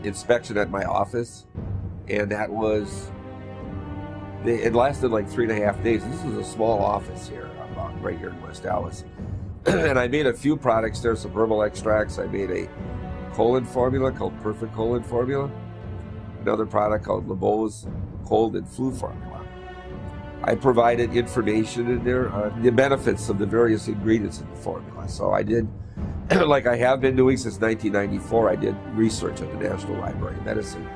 inspection at my office, and that was, it lasted like 3.5 days. This is a small office here, right here in West Dallas. And I made a few products there, some herbal extracts. I made a colon formula called Perfect Colon Formula, another product called LeBeau's Cold and Flu Formula. I provided information in there on the benefits of the various ingredients in the formula. So I did, like I have been doing since 1994, I did research at the National Library of Medicine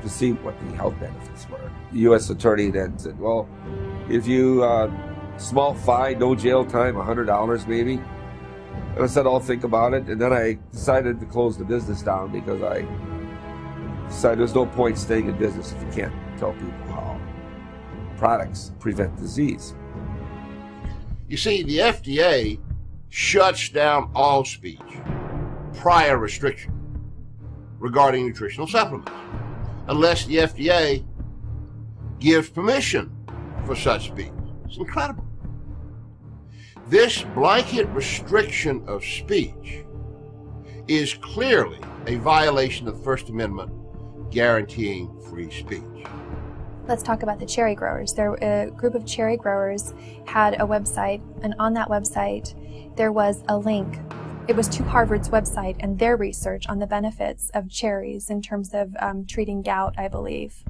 to see what the health benefits were. The U.S. Attorney then said, well, if you, small fine, no jail time, $100 maybe. And I said, I'll think about it. And then I decided to close the business down because I decided there's no point staying in business if you can't tell people how products prevent disease. You see, the FDA shuts down all speech, prior restriction, regarding nutritional supplements, unless the FDA gives permission for such speech. It's incredible. This blanket restriction of speech is clearly a violation of the First Amendment guaranteeing free speech. Let's talk about the cherry growers. A group of cherry growers had a website, and on that website there was a link. It was to Harvard's website and their research on the benefits of cherries in terms of treating gout, I believe.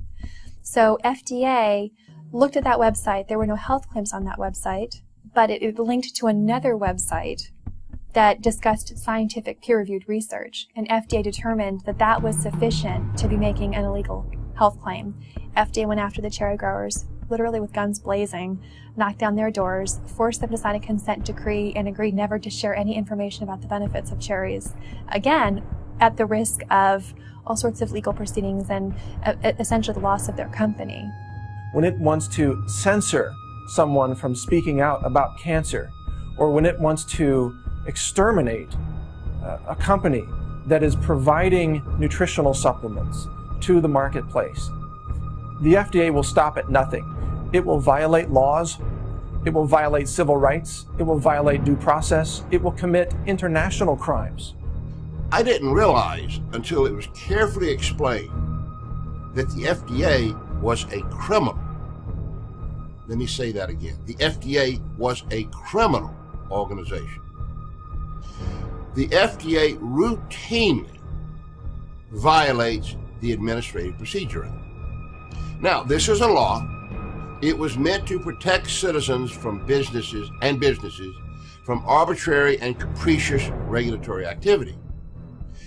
So FDA looked at that website. There were no health claims on that website, but it linked to another website that discussed scientific peer-reviewed research, and FDA determined that that was sufficient to be making an illegal health claim. FDA went after the cherry growers, literally with guns blazing, knocked down their doors, forced them to sign a consent decree, and agreed never to share any information about the benefits of cherries. Again, at the risk of all sorts of legal proceedings and essentially the loss of their company. When it wants to censor someone from speaking out about cancer, or when it wants to exterminate a company that is providing nutritional supplements to the marketplace, the FDA will stop at nothing. It will violate laws, it will violate civil rights, it will violate due process, it will commit international crimes. I didn't realize until it was carefully explained that the FDA was a criminal. Let me say that again. The FDA was a criminal organization. The FDA routinely violates the Administrative Procedure Act. Now, this is a law. It was meant to protect citizens from businesses from arbitrary and capricious regulatory activity.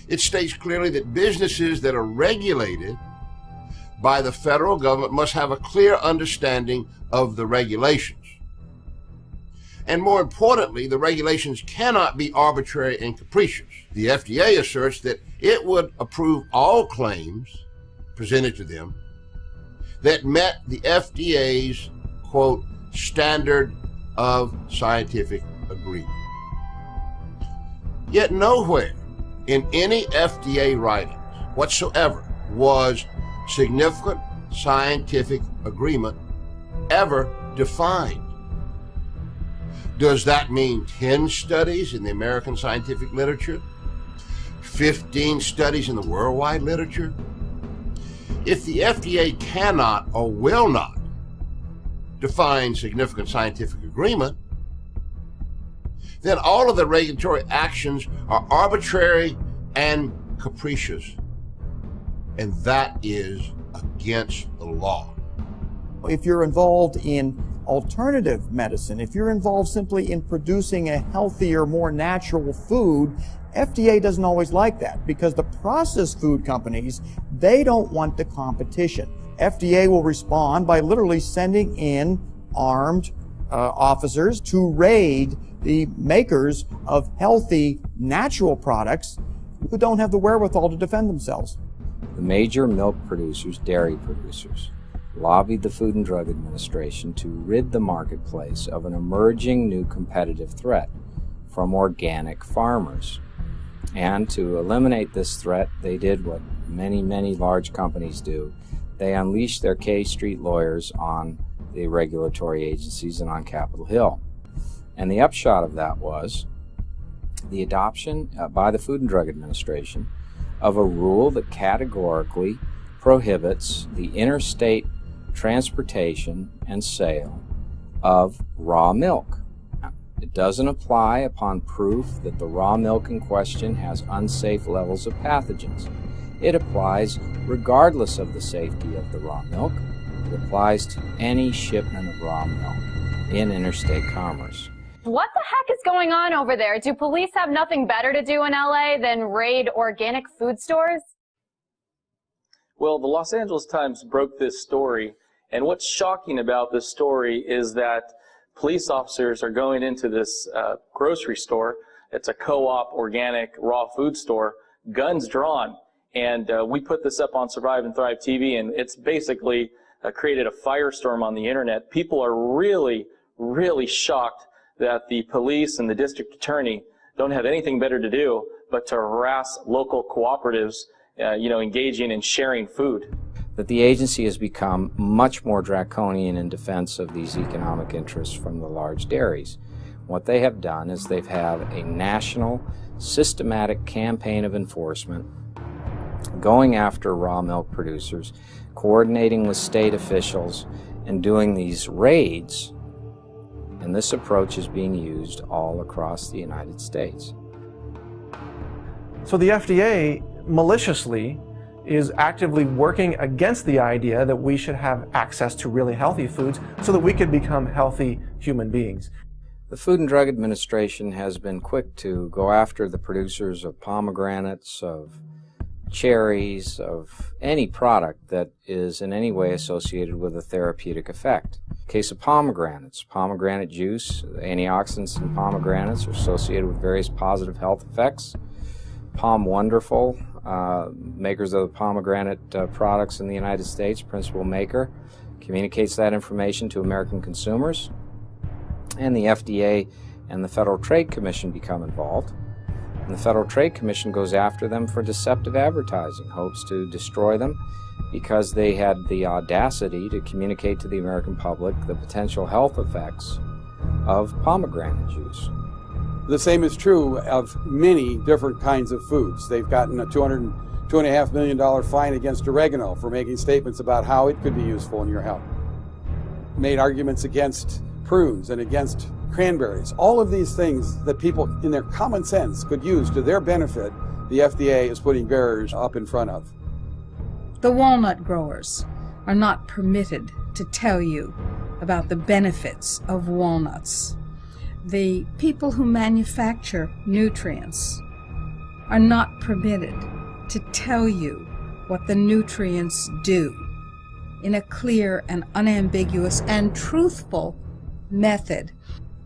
It states clearly that businesses that are regulated by the federal government must have a clear understanding of the regulations. And more importantly, the regulations cannot be arbitrary and capricious. The FDA asserts that it would approve all claims presented to them that met the FDA's, quote, standard of scientific agreement. Yet nowhere in any FDA writings whatsoever was significant scientific agreement ever defined. Does that mean 10 studies in the American scientific literature? 15 studies in the worldwide literature? If the FDA cannot or will not define significant scientific agreement, then all of the regulatory actions are arbitrary and capricious. And that is against the law. If you're involved in alternative medicine, if you're involved simply in producing a healthier, more natural food, FDA doesn't always like that because the processed food companies, they don't want the competition. FDA will respond by literally sending in armed officers to raid the makers of healthy, natural products who don't have the wherewithal to defend themselves. The major milk producers, dairy producers, lobbied the Food and Drug Administration to rid the marketplace of an emerging new competitive threat from organic farmers. And to eliminate this threat, they did what many, many large companies do. They unleashed their K Street lawyers on the regulatory agencies and on Capitol Hill. And the upshot of that was the adoption by the Food and Drug Administration of a rule that categorically prohibits the interstate transportation and sale of raw milk. It doesn't apply upon proof that the raw milk in question has unsafe levels of pathogens. It applies regardless of the safety of the raw milk. It applies to any shipment of raw milk in interstate commerce. What the heck is going on over there? Do police have nothing better to do in LA than raid organic food stores? Well, the Los Angeles Times broke this story, and what's shocking about this story is that police officers are going into this grocery store. It's a co-op organic raw food store, guns drawn. And we put this up on Survive and Thrive TV, and it's basically created a firestorm on the internet. People are really, really shocked that the police and the district attorney don't have anything better to do but to harass local cooperatives, engaging in sharing food. That the agency has become much more draconian in defense of these economic interests from the large dairies. What they have done is they've had a national, systematic campaign of enforcement going after raw milk producers, coordinating with state officials, and doing these raids. And this approach is being used all across the United States. So the FDA maliciously is actively working against the idea that we should have access to really healthy foods so that we could become healthy human beings. The Food and Drug Administration has been quick to go after the producers of pomegranates, of cherries, of any product that is in any way associated with a therapeutic effect. Case of pomegranates, pomegranate juice, antioxidants in pomegranates are associated with various positive health effects. Pom Wonderful, makers of the pomegranate products in the United States, principal maker, communicates that information to American consumers, and the FDA and the Federal Trade Commission become involved. And the Federal Trade Commission goes after them for deceptive advertising, hopes to destroy them because they had the audacity to communicate to the American public the potential health effects of pomegranate juice. The same is true of many different kinds of foods. They've gotten a $2.5 million fine against oregano for making statements about how it could be useful in your health. Made arguments against prunes and against cranberries. All of these things that people in their common sense could use to their benefit, the FDA is putting barriers up in front of. The walnut growers are not permitted to tell you about the benefits of walnuts. The people who manufacture nutrients are not permitted to tell you what the nutrients do in a clear and unambiguous and truthful method.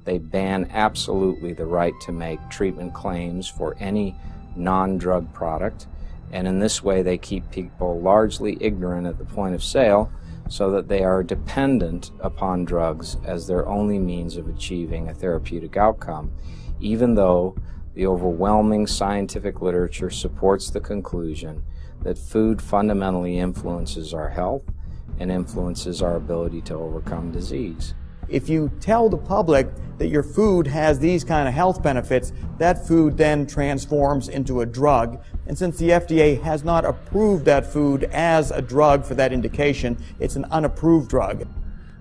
They ban absolutely the right to make treatment claims for any non-drug product, and in this way they keep people largely ignorant at the point of sale so that they are dependent upon drugs as their only means of achieving a therapeutic outcome, even though the overwhelming scientific literature supports the conclusion that food fundamentally influences our health and influences our ability to overcome disease. If you tell the public that your food has these kind of health benefits, that food then transforms into a drug. And since the FDA has not approved that food as a drug for that indication, it's an unapproved drug.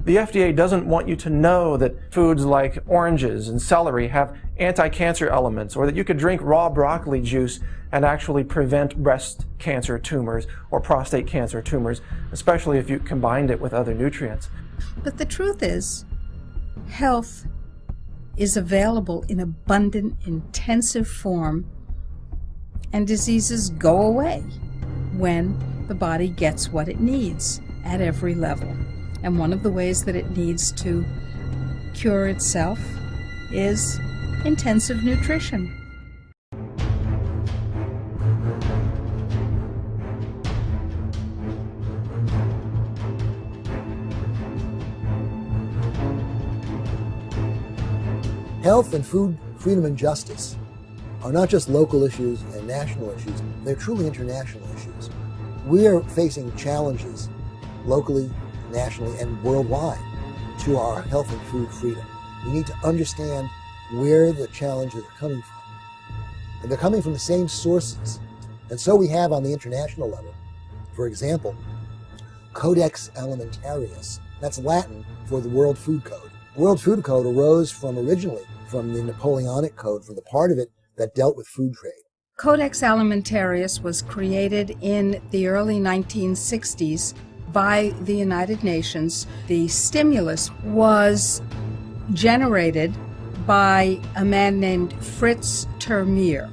The FDA doesn't want you to know that foods like oranges and celery have anti-cancer elements, or that you could drink raw broccoli juice and actually prevent breast cancer tumors or prostate cancer tumors, especially if you combined it with other nutrients. But the truth is, health is available in abundant, intensive form, and diseases go away when the body gets what it needs at every level. And one of the ways that it needs to cure itself is intensive nutrition. Health and food freedom and justice are not just local issues and national issues, they're truly international issues. We are facing challenges locally, nationally, and worldwide to our health and food freedom. We need to understand where the challenges are coming from. And they're coming from the same sources. And so we have on the international level, for example, Codex Alimentarius. That's Latin for the World Food Code. The World Food Code arose originally from the Napoleonic Code, for the part of it that dealt with food trade. Codex Alimentarius was created in the early 1960s by the United Nations. The stimulus was generated by a man named Fritz Termeer.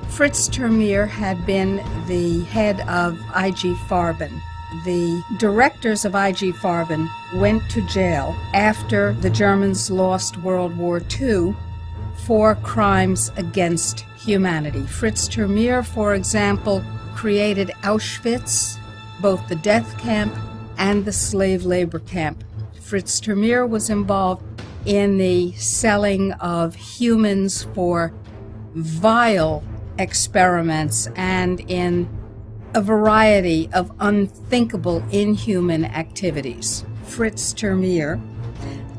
Fritz Termeer had been the head of IG Farben. The directors of IG Farben went to jail after the Germans lost World War II for crimes against humanity. Fritz Termeer, for example, created Auschwitz, both the death camp and the slave labor camp. Fritz Termeer was involved in the selling of humans for vile experiments and in a variety of unthinkable, inhuman activities. Fritz Termeer,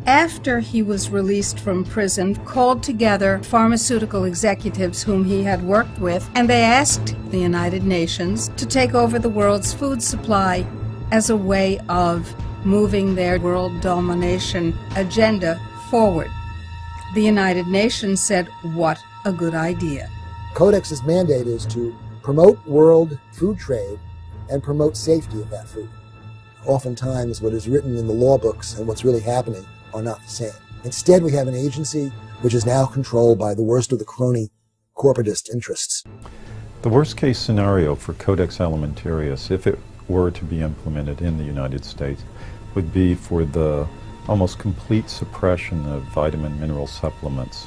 after he was released from prison, called together pharmaceutical executives whom he had worked with, and they asked the United Nations to take over the world's food supply as a way of moving their world domination agenda forward. The United Nations said, "What a good idea." Codex's mandate is to promote world food trade and promote safety of that food. Oftentimes what is written in the law books and what's really happening are not the same. Instead, we have an agency which is now controlled by the worst of the crony corporatist interests. The worst case scenario for Codex Alimentarius, if it were to be implemented in the United States, would be for the almost complete suppression of vitamin mineral supplements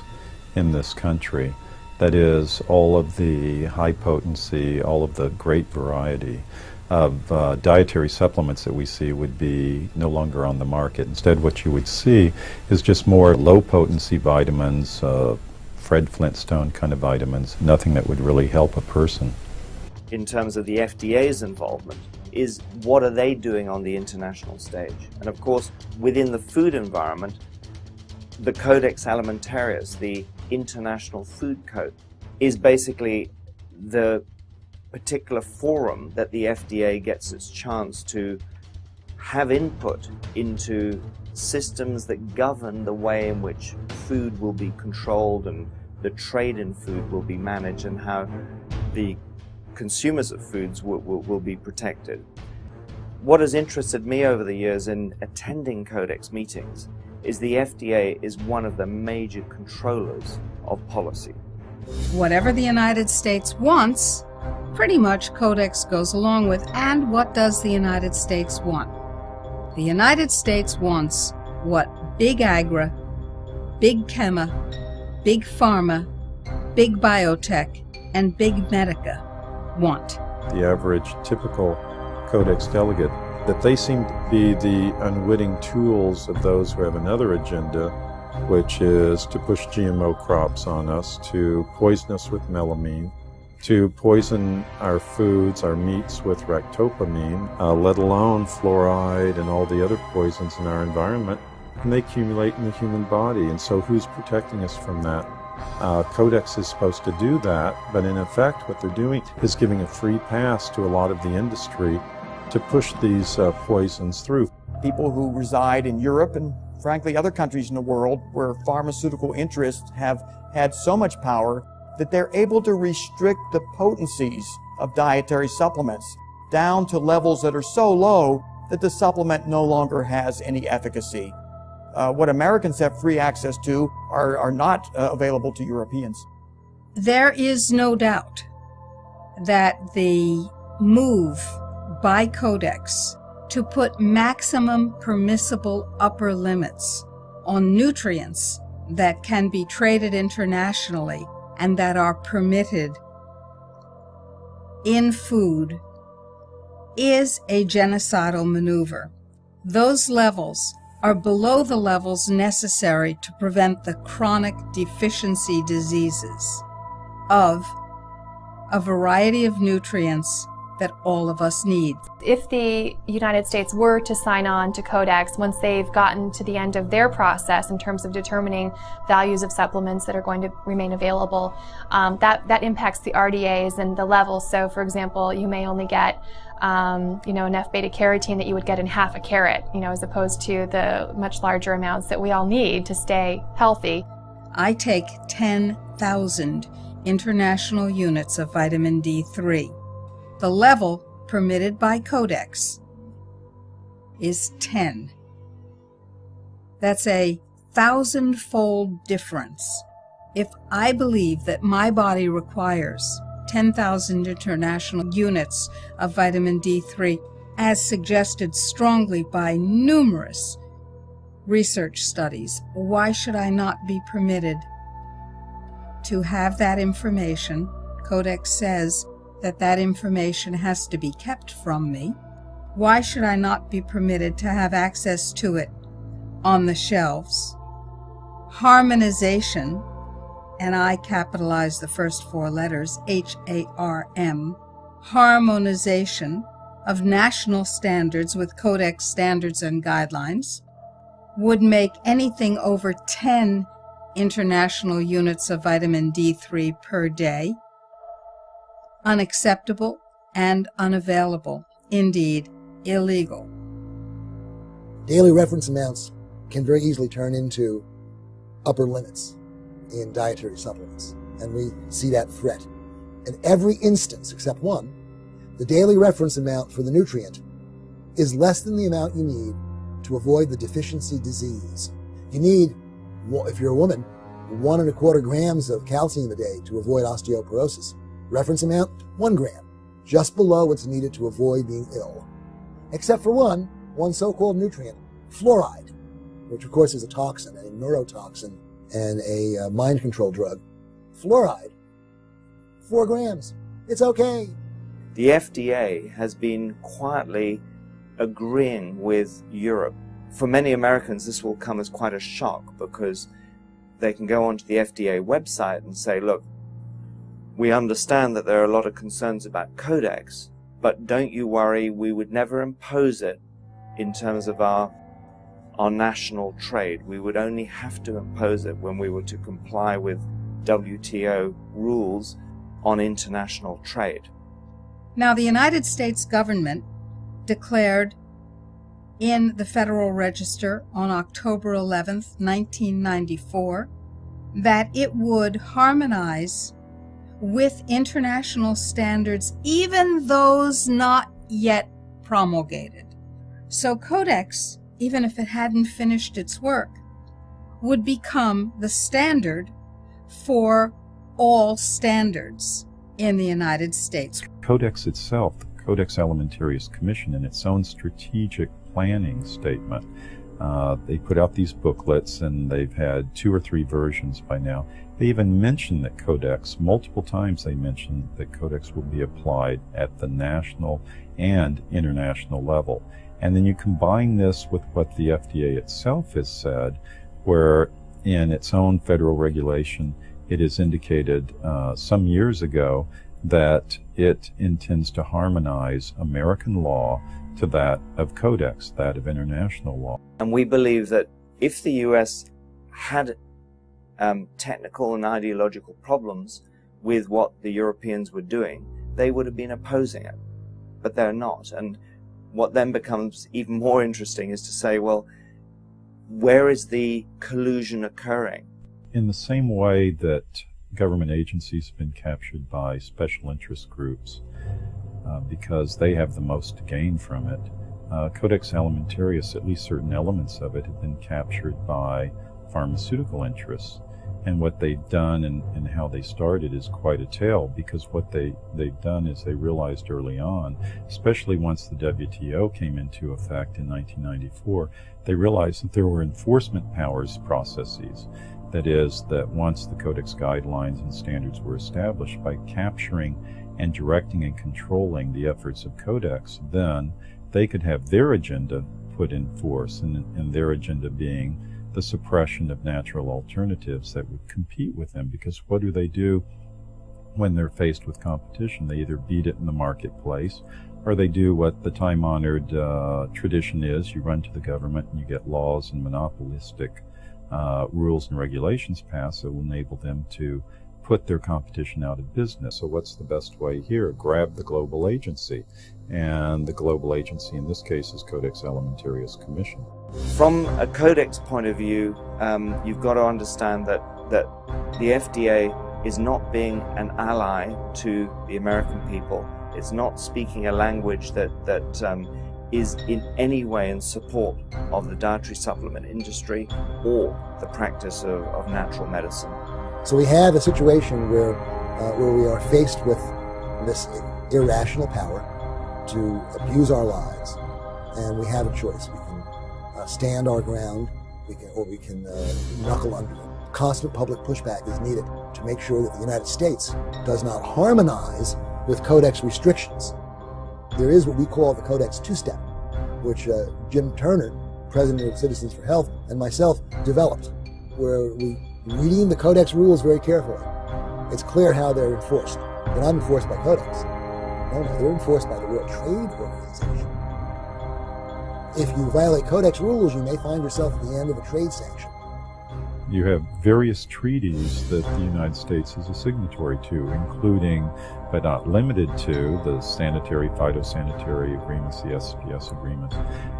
in this country. That is, all of the high potency, all of the great variety of dietary supplements that we see would be no longer on the market. Instead, what you would see is just more low potency vitamins, Fred Flintstone kind of vitamins, nothing that would really help a person. In terms of the FDA's involvement, is what are they doing on the international stage? And of course, within the food environment, the Codex Alimentarius, the International Food Code, is basically the particular forum that the FDA gets its chance to have input into systems that govern the way in which food will be controlled and the trade in food will be managed and how the consumers of foods will be protected. What has interested me over the years in attending Codex meetings is the FDA is one of the major controllers of policy. Whatever the United States wants, pretty much Codex goes along with. And what does the United States want? The United States wants what Big Agra, Big Chema, Big Pharma, Big Biotech, and Big Medica want. The average typical Codex delegate, that they seem to be the unwitting tools of those who have another agenda, which is to push GMO crops on us, to poison us with melamine, to poison our foods, our meats with ractopamine, let alone fluoride and all the other poisons in our environment, and they accumulate in the human body. And so who's protecting us from that? Codex is supposed to do that, but in effect what they're doing is giving a free pass to a lot of the industry to push these poisons through. People who reside in Europe and frankly other countries in the world where pharmaceutical interests have had so much power that they're able to restrict the potencies of dietary supplements down to levels that are so low that the supplement no longer has any efficacy. What Americans have free access to are not available to Europeans. There is no doubt that the move by Codex to put maximum permissible upper limits on nutrients that can be traded internationally and that are permitted in food is a genocidal maneuver. Those levels are below the levels necessary to prevent the chronic deficiency diseases of a variety of nutrients that all of us need. If the United States were to sign on to Codex, once they've gotten to the end of their process in terms of determining values of supplements that are going to remain available, that impacts the RDAs and the levels. So, for example, you may only get enough beta-carotene that you would get in half a carrot, as opposed to the much larger amounts that we all need to stay healthy. I take 10,000 international units of vitamin D3. The level permitted by Codex is 10. That's a 1,000-fold difference. If I believe that my body requires 10,000 international units of vitamin D3, as suggested strongly by numerous research studies, why should I not be permitted to have that information? Codex says that information has to be kept from me. Why should I not be permitted to have access to it on the shelves? Harmonization, and I capitalize the first four letters, H-A-R-M, harmonization of national standards with Codex standards and guidelines would make anything over 10 international units of vitamin D3 per day unacceptable and unavailable, indeed illegal. Daily reference amounts can very easily turn into upper limits in dietary supplements, and we see that threat. In every instance except one, the daily reference amount for the nutrient is less than the amount you need to avoid the deficiency disease. You need, if you're a woman, 1¼ grams of calcium a day to avoid osteoporosis. Reference amount, 1 gram, just below what's needed to avoid being ill. Except for one so-called nutrient, fluoride, which of course is a toxin, a neurotoxin, and a mind control drug. Fluoride, 4 grams. It's okay. The FDA has been quietly agreeing with Europe. For many Americans, this will come as quite a shock because they can go onto the FDA website and say, look, we understand that there are a lot of concerns about Codex, but don't you worry, we would never impose it in terms of our national trade. We would only have to impose it when we were to comply with WTO rules on international trade. Now, the United States government declared in the Federal Register on October 11th, 1994, that it would harmonize with international standards, even those not yet promulgated. So Codex, even if it hadn't finished its work, would become the standard for all standards in the United States. Codex itself, the Codex Alimentarius Commission, in its own strategic planning statement, they put out these booklets, and they've had 2 or 3 versions by now. They even mention that Codex, multiple times they mention that Codex will be applied at the national and international level. And then you combine this with what the FDA itself has said, where in its own federal regulation, it has indicated some years ago that it intends to harmonize American law to that of Codex, that of international law. And we believe that if the US had technical and ideological problems with what the Europeans were doing, they would have been opposing it. But they're not. And what then becomes even more interesting is to say, well, where is the collusion occurring? In the same way that government agencies have been captured by special interest groups because they have the most to gain from it, Codex Alimentarius, at least certain elements of it, have been captured by pharmaceutical interests. And what they've done and how they started is quite a tale, because what they've done is they realized early on, especially once the WTO came into effect in 1994, they realized that there were enforcement powers processes. That is, that once the Codex guidelines and standards were established, by capturing and directing and controlling the efforts of Codex, then they could have their agenda put in force, and their agenda being the suppression of natural alternatives that would compete with them. Because what do when they're faced with competition? They either beat it in the marketplace, or they do what the time-honored tradition is: you run to the government and you get laws and monopolistic rules and regulations passed that will enable them to put their competition out of business. So what's the best way here? Grab the global agency. And the global agency in this case is Codex Alimentarius Commission. From a Codex point of view, you've got to understand that the FDA is not being an ally to the American people. It's not speaking a language that is in any way in support of the dietary supplement industry or the practice of natural medicine. So we have a situation where we are faced with this irrational power to abuse our lives, and we have a choice. We can stand our ground, or we can knuckle under it. Constant public pushback is needed to make sure that the United States does not harmonize with Codex restrictions. There is what we call the Codex two-step, which Jim Turner, president of Citizens for Health, and myself developed, where we reading the Codex rules very carefully. It's clear how they're enforced. They're not enforced by Codex. No, they're enforced by the World Trade Organization. If you violate Codex rules, you may find yourself at the end of a trade sanction. You have various treaties that the United States is a signatory to, including, but not limited to, the sanitary, phytosanitary agreements, the SPS agreements,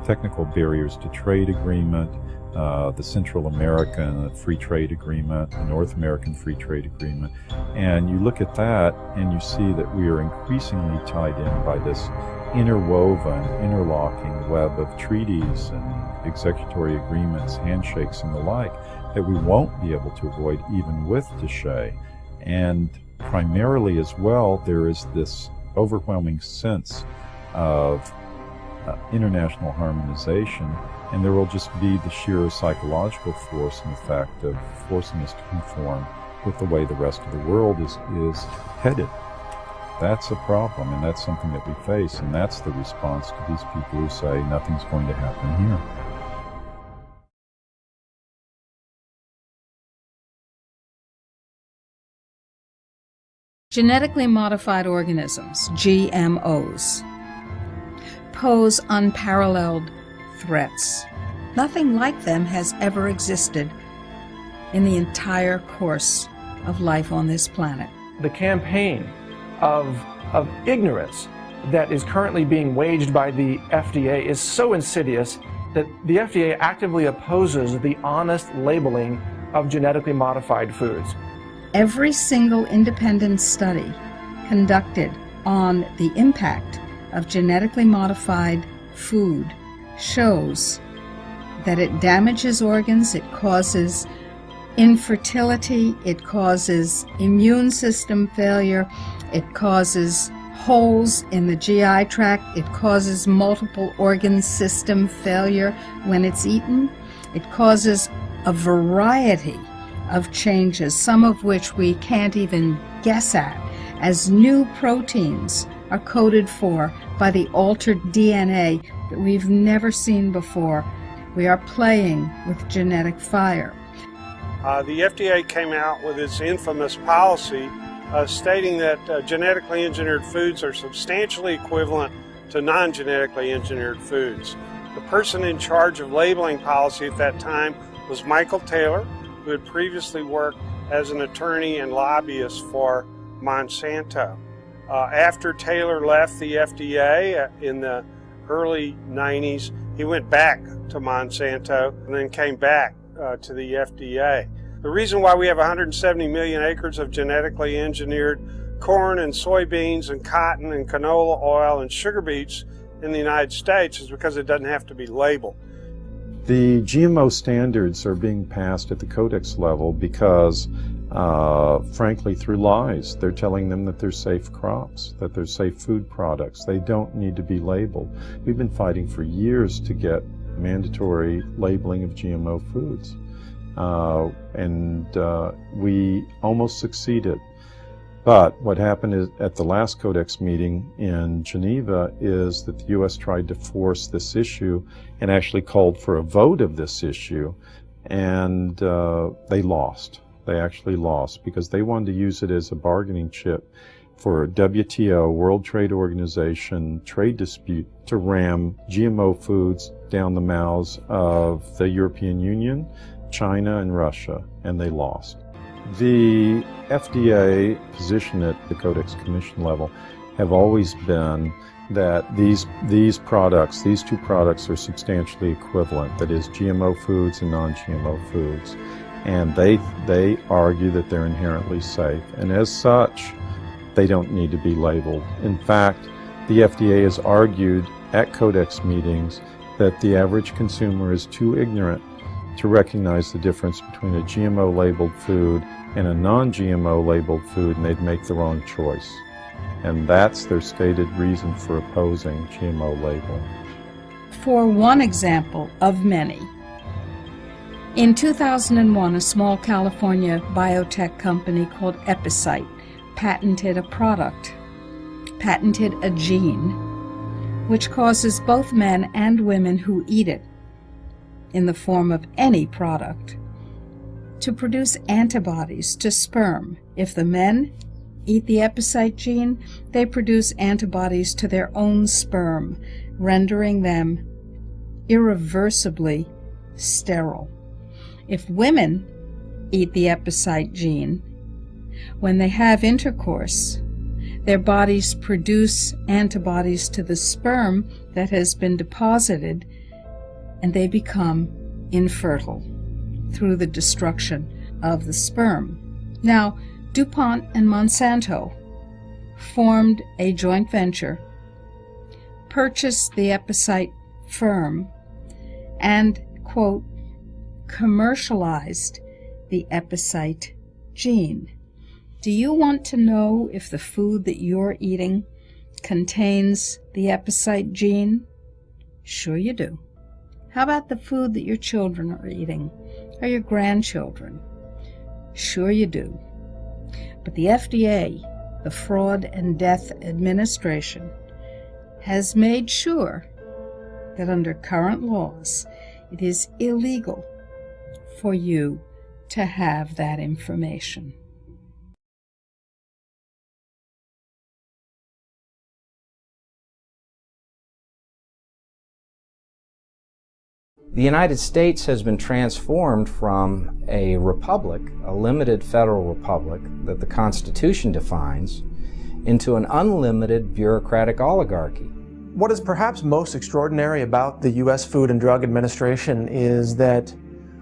technical barriers to trade agreement, the Central American Free Trade Agreement, the North American Free Trade Agreement. And you look at that and you see that we are increasingly tied in by this interwoven, interlocking web of treaties and executory agreements, handshakes and the like, that we won't be able to avoid even with DSHEA. And primarily as well, there is this overwhelming sense of international harmonization, and there will just be the sheer psychological force and the fact of forcing us to conform with the way the rest of the world is headed. That's a problem, and that's something that we face, and that's the response to these people who say nothing's going to happen here. Genetically modified organisms, GMOs, pose unparalleled threats. Nothing like them has ever existed in the entire course of life on this planet. The campaign of ignorance that is currently being waged by the FDA is so insidious that the FDA actively opposes the honest labeling of genetically modified foods. Every single independent study conducted on the impact of genetically modified food shows that it damages organs, it causes infertility, it causes immune system failure, it causes holes in the GI tract, it causes multiple organ system failure when it's eaten. It causes a variety of changes, some of which we can't even guess at, as new proteins are coded for by the altered DNA that we've never seen before. We are playing with genetic fire. The FDA came out with its infamous policy stating that genetically engineered foods are substantially equivalent to non-genetically engineered foods. The person in charge of labeling policy at that time was Michael Taylor, who had previously worked as an attorney and lobbyist for Monsanto. After Taylor left the FDA in the early 90s, he went back to Monsanto and then came back to the FDA. The reason why we have 170 million acres of genetically engineered corn and soybeans and cotton and canola oil and sugar beets in the United States is because it doesn't have to be labeled. The GMO standards are being passed at the Codex level because, frankly, through lies. They're telling them that they're safe crops, that they're safe food products. They don't need to be labeled. We've been fighting for years to get mandatory labeling of GMO foods. We almost succeeded. But what happened is, at the last Codex meeting in Geneva, is that the U.S. tried to force this issue and actually called for a vote of this issue, and they lost. They actually lost because they wanted to use it as a bargaining chip for WTO, World Trade Organization, trade dispute to ram GMO foods down the mouths of the European Union, China, and Russia, and they lost. The FDA position at the Codex Commission level have always been that these two products are substantially equivalent, that is, GMO foods and non-GMO foods. And they argue that they're inherently safe. And as such, they don't need to be labeled. In fact, the FDA has argued at Codex meetings that the average consumer is too ignorant to recognize the difference between a GMO labeled food and a non-GMO labeled food, and they'd make the wrong choice. And that's their stated reason for opposing GMO labeling. For one example of many, in 2001, a small California biotech company called Epicite patented a product, patented a gene, which causes both men and women who eat it, in the form of any product, to produce antibodies to sperm. If the men eat the Epicite gene, they produce antibodies to their own sperm, rendering them irreversibly sterile. If women eat the Epicite gene, when they have intercourse, their bodies produce antibodies to the sperm that has been deposited, and they become infertile through the destruction of the sperm. Now, DuPont and Monsanto formed a joint venture, purchased the Epicite firm, and, quote, commercialized the Epicite gene. Do you want to know if the food that you're eating contains the Epicite gene? Sure you do. How about the food that your children are eating, or your grandchildren? Sure you do. But the FDA, the Fraud and Death Administration, has made sure that under current laws, it is illegal for you to have that information. The United States has been transformed from a republic, a limited federal republic that the Constitution defines, into an unlimited bureaucratic oligarchy. What is perhaps most extraordinary about the U.S. Food and Drug Administration is that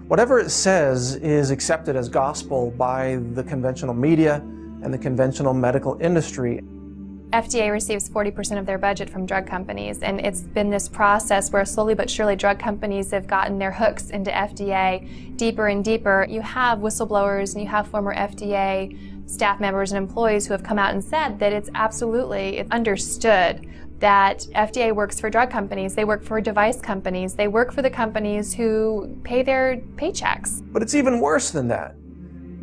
whatever it says is accepted as gospel by the conventional media and the conventional medical industry. FDA receives 40% of their budget from drug companies, and it's been this process where slowly but surely drug companies have gotten their hooks into FDA deeper and deeper. You have whistleblowers and you have former FDA staff members and employees who have come out and said that it's understood that FDA works for drug companies, they work for device companies, they work for the companies who pay their paychecks. But it's even worse than that.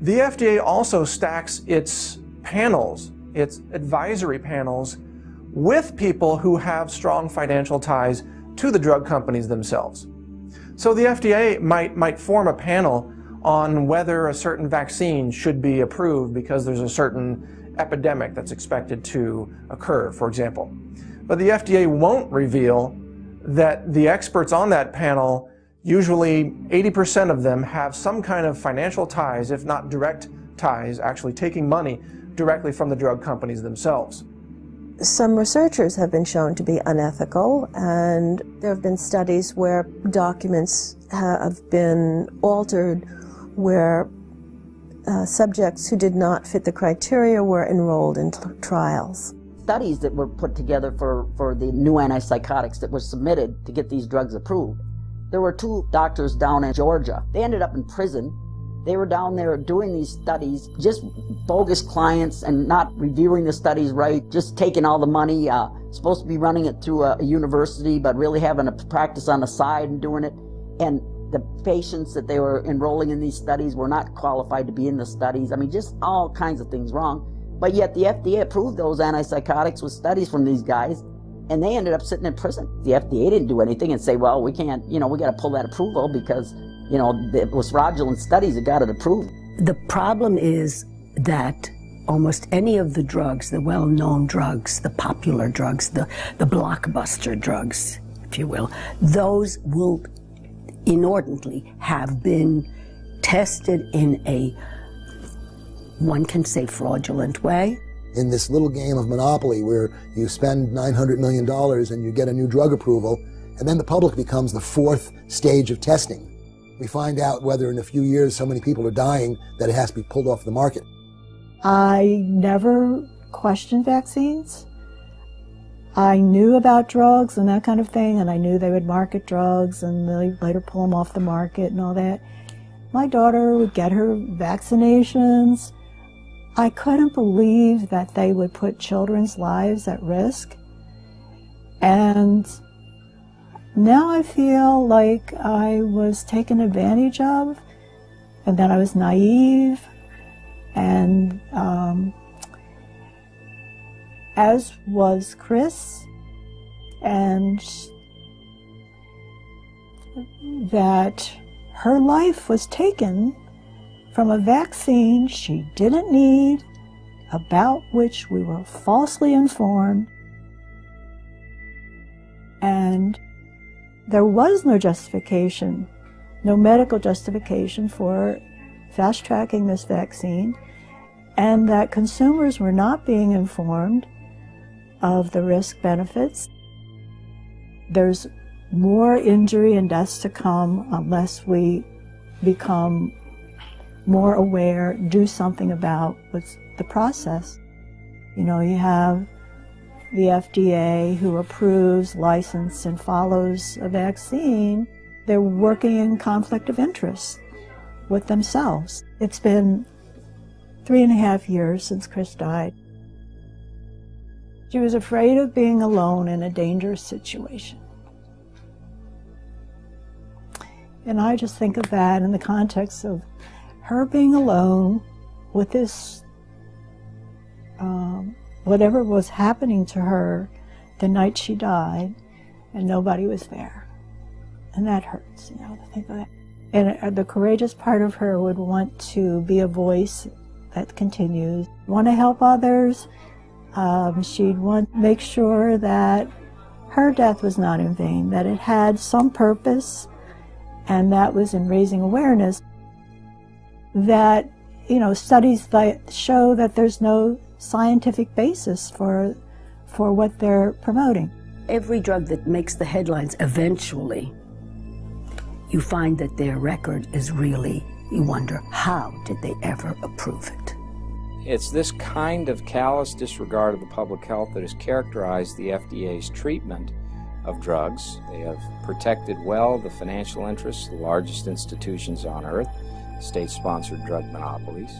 The FDA also stacks its panels, its advisory panels, with people who have strong financial ties to the drug companies themselves. So the FDA might form a panel on whether a certain vaccine should be approved because there's a certain epidemic that's expected to occur, for example. But the FDA won't reveal that the experts on that panel, usually 80% of them, have some kind of financial ties, if not direct ties, actually taking money directly from the drug companies themselves. Some researchers have been shown to be unethical, and there have been studies where documents have been altered where subjects who did not fit the criteria were enrolled in trials. Studies that were put together for the new antipsychotics that were submitted to get these drugs approved. There were 2 doctors down in Georgia. They ended up in prison. They were down there doing these studies, just bogus clients and not reviewing the studies right, just taking all the money, supposed to be running it through a university, but really having a practice on the side and doing it. And the patients that they were enrolling in these studies were not qualified to be in the studies. I mean, just all kinds of things wrong. But yet the FDA approved those antipsychotics with studies from these guys, and they ended up sitting in prison. The FDA didn't do anything and say, well, we can't, we got to pull that approval because, it was fraudulent studies that got it approved. The problem is that almost any of the drugs, the well-known drugs, the popular drugs, the blockbuster drugs, if you will, those will inordinately have been tested in a, one can say, fraudulent way. In this little game of Monopoly where you spend $900 million and you get a new drug approval, and then the public becomes the 4th stage of testing. We find out whether in a few years so many people are dying that it has to be pulled off the market. I never questioned vaccines. I knew about drugs and that kind of thing, and I knew they would market drugs and they later pull them off the market and all that. My daughter would get her vaccinations. I couldn't believe that they would put children's lives at risk. And now I feel like I was taken advantage of and that I was naive. And as was Chris, and that her life was taken from a vaccine she didn't need, about which we were falsely informed, and there was no justification, no medical justification for fast-tracking this vaccine, and that consumers were not being informed of the risk benefits. There's more injury and deaths to come unless we become more aware, do something about what's the process. You have the FDA who approves, licenses, and follows a vaccine. They're working in conflict of interest with themselves. It's been 3.5 years since Chris died. She was afraid of being alone in a dangerous situation. And I just think of that in the context of her being alone with this, whatever was happening to her the night she died, and nobody was there. And that hurts, to think of that. And the courageous part of her would want to be a voice that continues, want to help others. She'd want to make sure that her death was not in vain, that it had some purpose, and that was in raising awareness that, studies that show that there's no scientific basis for what they're promoting. Every drug that makes the headlines, eventually, you find that their record is really, you wonder, how did they ever approve it? It's this kind of callous disregard of the public health that has characterized the FDA's treatment of drugs. They have protected well the financial interests of the largest institutions on earth, state-sponsored drug monopolies,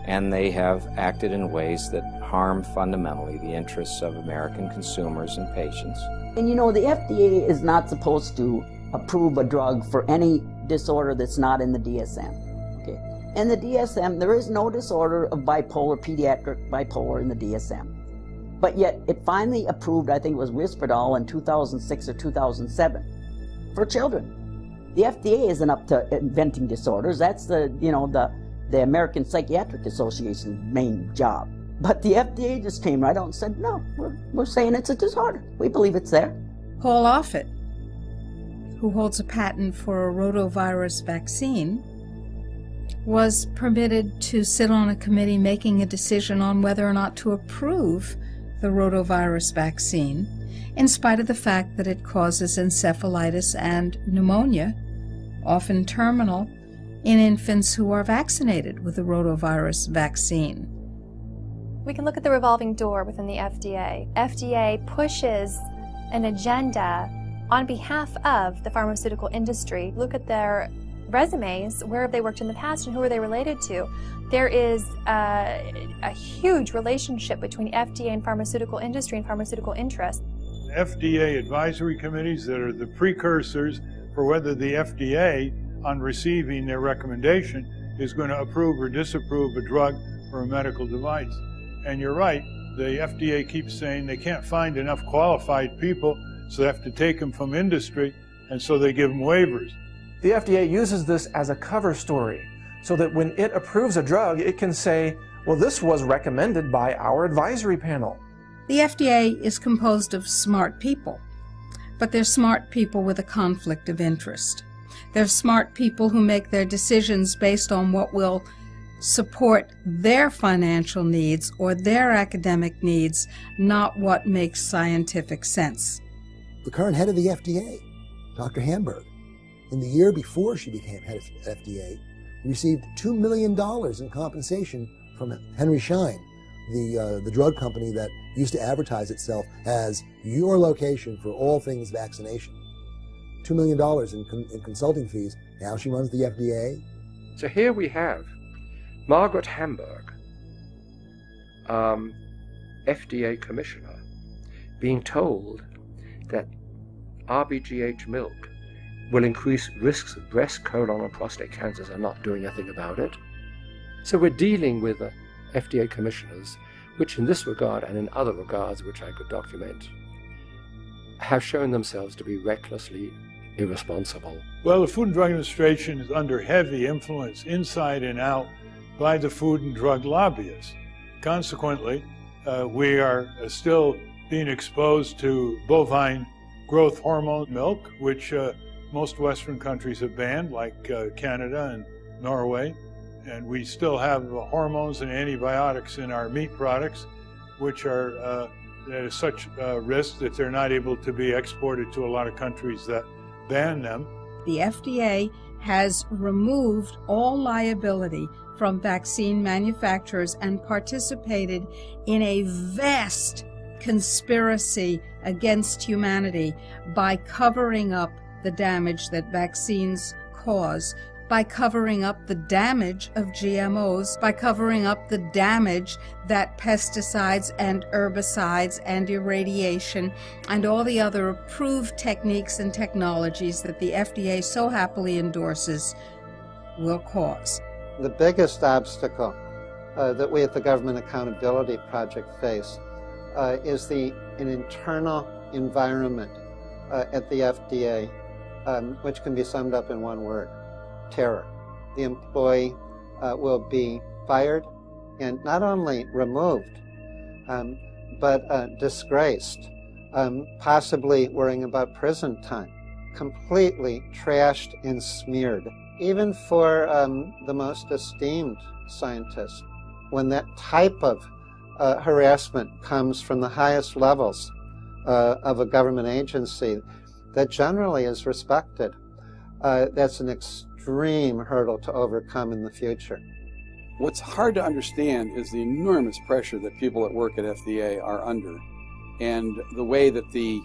and they have acted in ways that harm fundamentally the interests of American consumers and patients. And you know, the FDA is not supposed to approve a drug for any disorder that's not in the DSM. Okay? In the DSM, there is no disorder of bipolar, pediatric bipolar in the DSM. But yet, it finally approved, I think it was Risperdal in 2006 or 2007, for children. The FDA isn't up to inventing disorders. That's the American Psychiatric Association's main job. But the FDA just came right out and said, no, we're saying it's a disorder. We believe it's there. Paul Offit, who holds a patent for a rotavirus vaccine, was permitted to sit on a committee making a decision on whether or not to approve the rotavirus vaccine, in spite of the fact that it causes encephalitis and pneumonia, often terminal, in infants who are vaccinated with the rotavirus vaccine. We can look at the revolving door within the FDA. FDA pushes an agenda on behalf of the pharmaceutical industry. Look at their resumes, where have they worked in the past and who are they related to? There is a huge relationship between FDA and pharmaceutical industry and pharmaceutical interests. FDA advisory committees that are the precursors for whether the FDA, on receiving their recommendation, is going to approve or disapprove a drug or a medical device. And you're right, the FDA keeps saying they can't find enough qualified people, so they have to take them from industry, and so they give them waivers. The FDA uses this as a cover story so that when it approves a drug, it can say, well, this was recommended by our advisory panel. The FDA is composed of smart people, but they're smart people with a conflict of interest. They're smart people who make their decisions based on what will support their financial needs or their academic needs, not what makes scientific sense. The current head of the FDA, Dr. Hamburg, in the year before she became head of FDA, received $2 million in compensation from Henry Schein, the drug company that used to advertise itself as your location for all things vaccination. $2 million in consulting fees. Now she runs the FDA. So here we have Margaret Hamburg, FDA commissioner, being told that RBGH milk will increase risks of breast, colon, and prostate cancers and not doing anything about it. So we're dealing with FDA commissioners, which in this regard and in other regards, which I could document, have shown themselves to be recklessly irresponsible. Well, the Food and Drug Administration is under heavy influence inside and out by the food and drug lobbyists. Consequently, we are still being exposed to bovine growth hormone milk, which most Western countries have banned, like Canada and Norway. And we still have hormones and antibiotics in our meat products, which are at such risk that they're not able to be exported to a lot of countries that ban them. The FDA has removed all liability from vaccine manufacturers and participated in a vast conspiracy against humanity by covering up the damage that vaccines cause, by covering up the damage of GMOs, by covering up the damage that pesticides and herbicides and irradiation and all the other approved techniques and technologies that the FDA so happily endorses will cause. The biggest obstacle that we at the Government Accountability Project face is an internal environment at the FDA, which can be summed up in one word: terror. The employee will be fired and not only removed, but disgraced, possibly worrying about prison time, completely trashed and smeared. Even for the most esteemed scientists, when that type of harassment comes from the highest levels of a government agency that generally is respected, that's an extreme hurdle to overcome in the future. What's hard to understand is the enormous pressure that people that work at FDA are under, and the way that the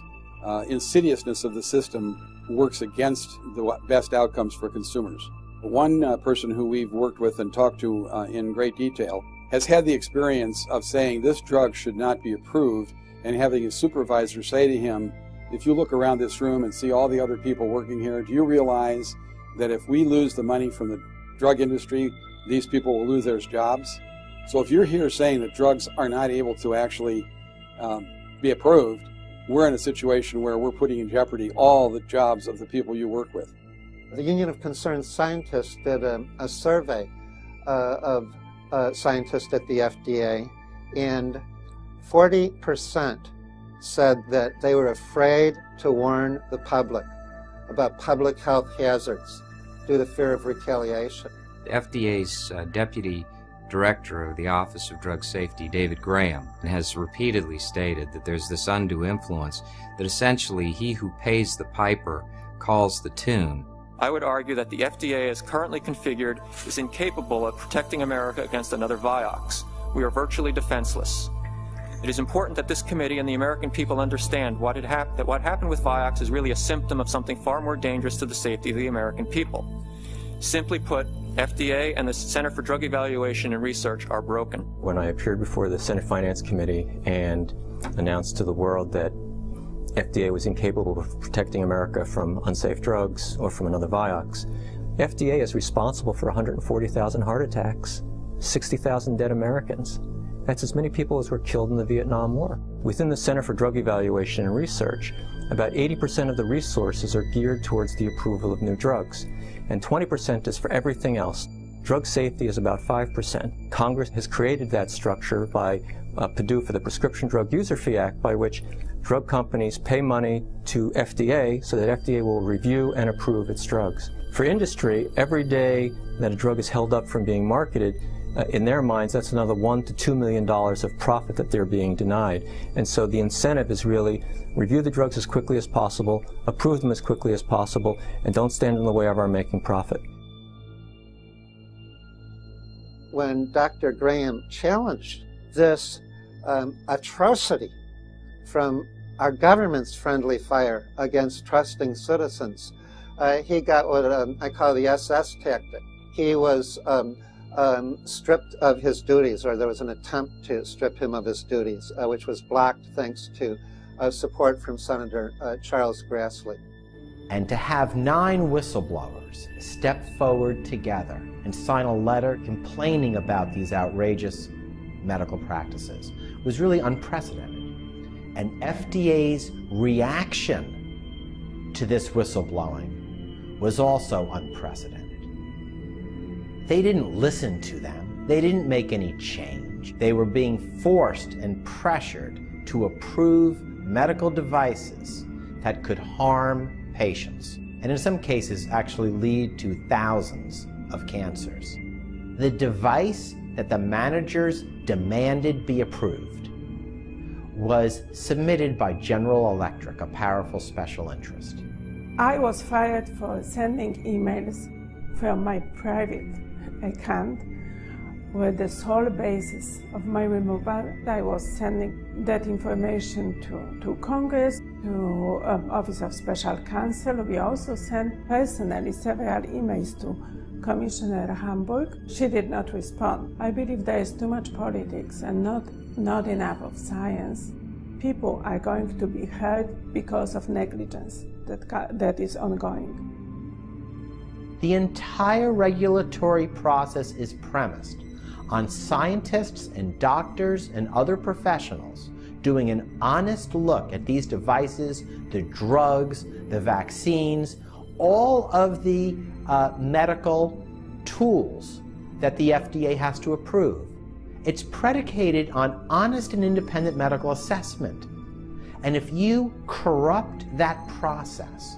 insidiousness of the system works against the best outcomes for consumers. One person who we've worked with and talked to in great detail has had the experience of saying this drug should not be approved, and having his supervisor say to him, if you look around this room and see all the other people working here, do you realize that if we lose the money from the drug industry, these people will lose their jobs? So if you're here saying that drugs are not able to actually be approved, we're in a situation where we're putting in jeopardy all the jobs of the people you work with. The Union of Concerned Scientists did a survey of scientists at the FDA, and 40% said that they were afraid to warn the public about public health hazards due to fear of retaliation. The FDA's Deputy Director of the Office of Drug Safety, David Graham, has repeatedly stated that there's this undue influence, that essentially he who pays the piper calls the tune. I would argue that the FDA as currently configured is incapable of protecting America against another Vioxx. We are virtually defenseless. It is important that this committee and the American people understand that what happened with Vioxx is really a symptom of something far more dangerous to the safety of the American people. Simply put, FDA and the Center for Drug Evaluation and Research are broken. When I appeared before the Senate Finance Committee and announced to the world that FDA was incapable of protecting America from unsafe drugs or from another Vioxx, FDA is responsible for 140,000 heart attacks, 60,000 dead Americans. That's as many people as were killed in the Vietnam War. Within the Center for Drug Evaluation and Research, about 80% of the resources are geared towards the approval of new drugs, and 20% is for everything else. Drug safety is about 5%. Congress has created that structure by PDUFA, the Prescription Drug User Fee Act, by which drug companies pay money to FDA so that FDA will review and approve its drugs. For industry, every day that a drug is held up from being marketed, in their minds, that's another $1 to $2 million of profit that they're being denied. And so the incentive is really review the drugs as quickly as possible, approve them as quickly as possible, and don't stand in the way of our making profit. When Dr. Graham challenged this atrocity from our government's friendly fire against trusting citizens, he got what I call the SS tactic. He was stripped of his duties, or there was an attempt to strip him of his duties, which was blocked thanks to support from Senator Charles Grassley. And to have 9 whistleblowers step forward together and sign a letter complaining about these outrageous medical practices was really unprecedented. And FDA's reaction to this whistleblowing was also unprecedented. They didn't listen to them. They didn't make any change. They were being forced and pressured to approve medical devices that could harm patients, and in some cases actually lead to thousands of cancers. The device that the managers demanded be approved was submitted by General Electric, a powerful special interest. I was fired for sending emails from my private account with the sole basis of my removal. I was sending that information to Congress, to Office of Special Counsel. We also sent personally several emails to Commissioner Hamburg. She did not respond. I believe there is too much politics and not enough of science. People are going to be hurt because of negligence that is ongoing. The entire regulatory process is premised on scientists and doctors and other professionals doing an honest look at these devices, the drugs, the vaccines, all of the medical tools that the FDA has to approve. It's predicated on honest and independent medical assessment. And if you corrupt that process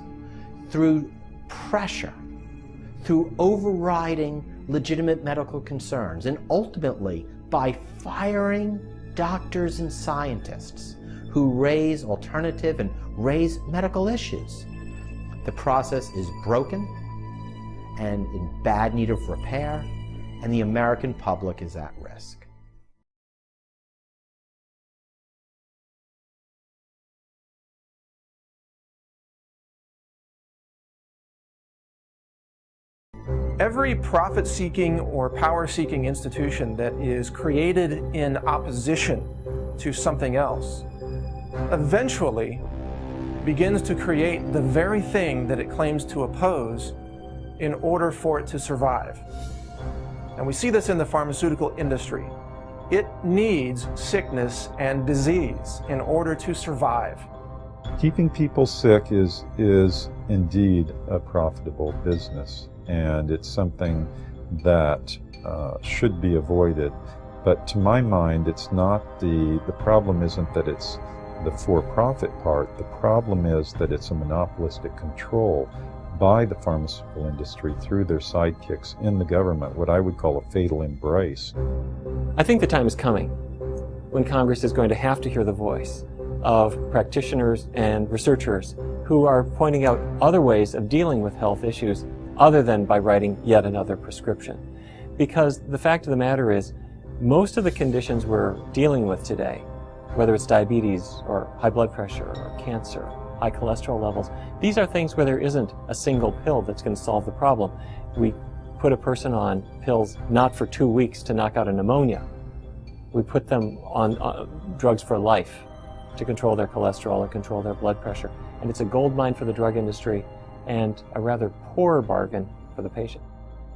through pressure, through overriding legitimate medical concerns, and ultimately by firing doctors and scientists who raise alternative and raise medical issues, the process is broken and in bad need of repair, and the American public is at risk. Every profit-seeking or power-seeking institution that is created in opposition to something else eventually begins to create the very thing that it claims to oppose in order for it to survive. And we see this in the pharmaceutical industry. It needs sickness and disease in order to survive. Keeping people sick is indeed a profitable business, and it's something that should be avoided. But to my mind, it's not the problem isn't that it's the for-profit part. The problem is that it's a monopolistic control by the pharmaceutical industry through their sidekicks in the government, what I would call a fatal embrace. I think the time is coming when Congress is going to have to hear the voice of practitioners and researchers who are pointing out other ways of dealing with health issues other than by writing yet another prescription. Because the fact of the matter is, most of the conditions we're dealing with today, whether it's diabetes or high blood pressure or cancer, high cholesterol levels, these are things where there isn't a single pill that's going to solve the problem. We put a person on pills not for 2 weeks to knock out a pneumonia. We put them on drugs for life to control their cholesterol and control their blood pressure. And it's a goldmine for the drug industry and a rather poor bargain for the patient.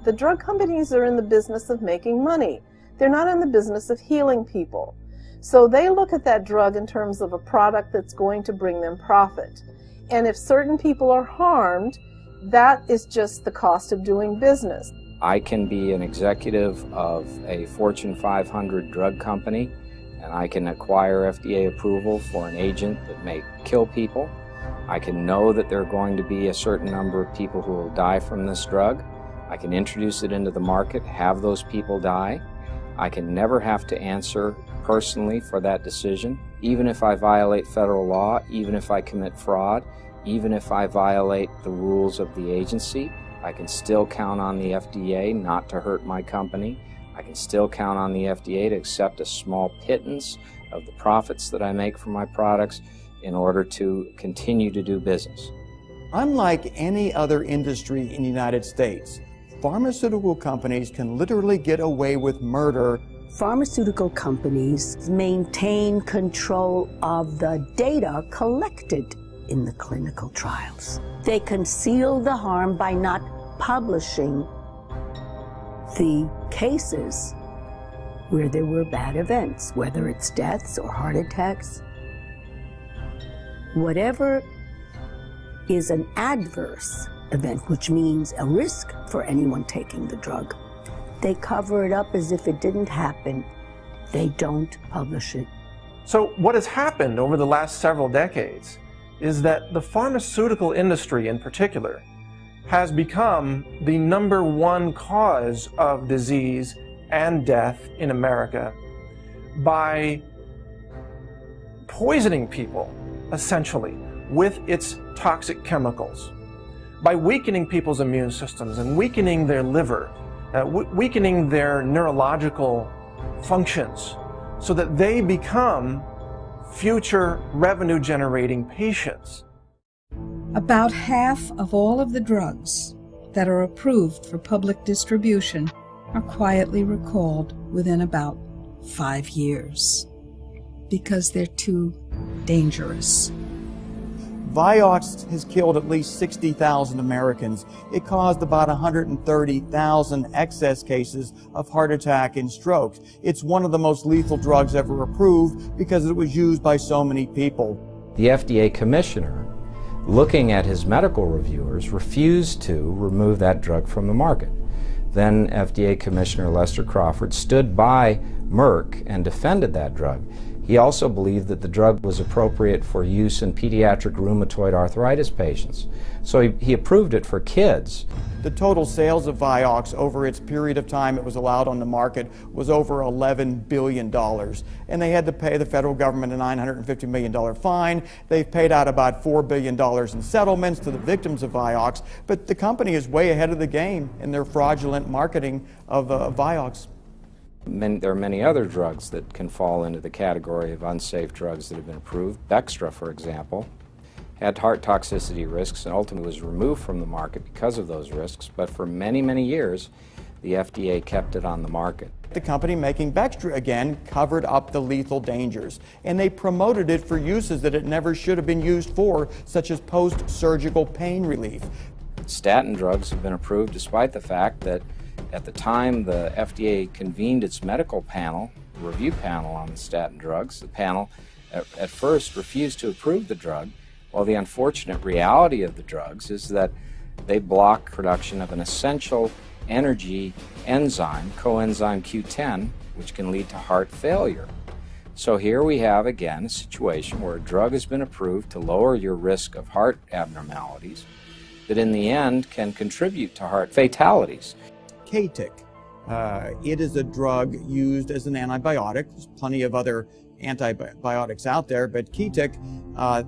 The drug companies are in the business of making money. They're not in the business of healing people. So they look at that drug in terms of a product that's going to bring them profit. And if certain people are harmed, that is just the cost of doing business. I can be an executive of a Fortune 500 drug company, and I can acquire FDA approval for an agent that may kill people. I can know that there are going to be a certain number of people who will die from this drug. I can introduce it into the market, have those people die. I can never have to answer personally for that decision, even if I violate federal law, even if I commit fraud, even if I violate the rules of the agency. I can still count on the FDA not to hurt my company. I can still count on the FDA to accept a small pittance of the profits that I make from my products in order to continue to do business. Unlike any other industry in the United States, pharmaceutical companies can literally get away with murder. Pharmaceutical companies maintain control of the data collected in the clinical trials. They conceal the harm by not publishing the cases where there were bad events, whether it's deaths or heart attacks. Whatever is an adverse event, which means a risk for anyone taking the drug, they cover it up as if it didn't happen. They don't publish it. So what has happened over the last several decades is that the pharmaceutical industry in particular has become the #1 cause of disease and death in America by poisoning people, essentially, with its toxic chemicals, by weakening people's immune systems and weakening their liver, weakening their neurological functions so that they become future revenue-generating patients. About half of all of the drugs that are approved for public distribution are quietly recalled within about 5 years because they're too dangerous. Vioxx has killed at least 60,000 Americans. It caused about 130,000 excess cases of heart attack and strokes. It's one of the most lethal drugs ever approved because it was used by so many people. The FDA commissioner, looking at his medical reviewers, refused to remove that drug from the market. Then FDA Commissioner Lester Crawford stood by Merck and defended that drug. He also believed that the drug was appropriate for use in pediatric rheumatoid arthritis patients. So he approved it for kids. The total sales of Vioxx over its period of time it was allowed on the market was over $11 billion. And they had to pay the federal government a $950 million fine. They've paid out about $4 billion in settlements to the victims of Vioxx. But the company is way ahead of the game in their fraudulent marketing of Vioxx. There are many other drugs that can fall into the category of unsafe drugs that have been approved. Bextra, for example, had heart toxicity risks and ultimately was removed from the market because of those risks, but for many, many years, the FDA kept it on the market. The company making Bextra, again, covered up the lethal dangers, and they promoted it for uses that it never should have been used for, such as post-surgical pain relief. Statin drugs have been approved despite the fact that at the time the FDA convened its medical panel, review panel on the statin drugs, the panel at first refused to approve the drug. Well, the unfortunate reality of the drugs is that they block production of an essential energy enzyme, coenzyme Q10, which can lead to heart failure. So here we have, again, a situation where a drug has been approved to lower your risk of heart abnormalities that in the end can contribute to heart fatalities. Katic. It is a drug used as an antibiotic. There's plenty of other antibiotics out there, but Katic,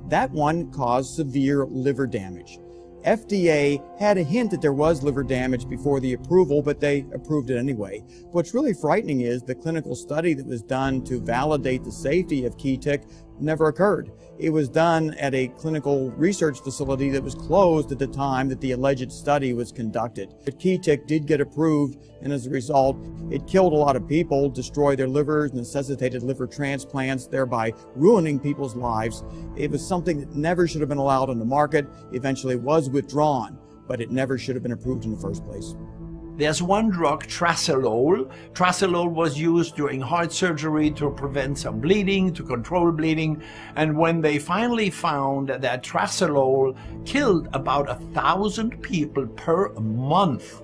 that one caused severe liver damage. FDA had a hint that there was liver damage before the approval, but they approved it anyway. What's really frightening is the clinical study that was done to validate the safety of Katic never occurred. It was done at a clinical research facility that was closed at the time that the alleged study was conducted. But Katic did get approved, and as a result, it killed a lot of people, destroyed their livers, necessitated liver transplants, thereby ruining people's lives. It was something that never should have been allowed on the market, eventually was withdrawn, but it never should have been approved in the first place. There's one drug, Tracelol. Tracelol was used during heart surgery to prevent some bleeding, to control bleeding. And when they finally found that Tracelol killed about 1,000 people per month,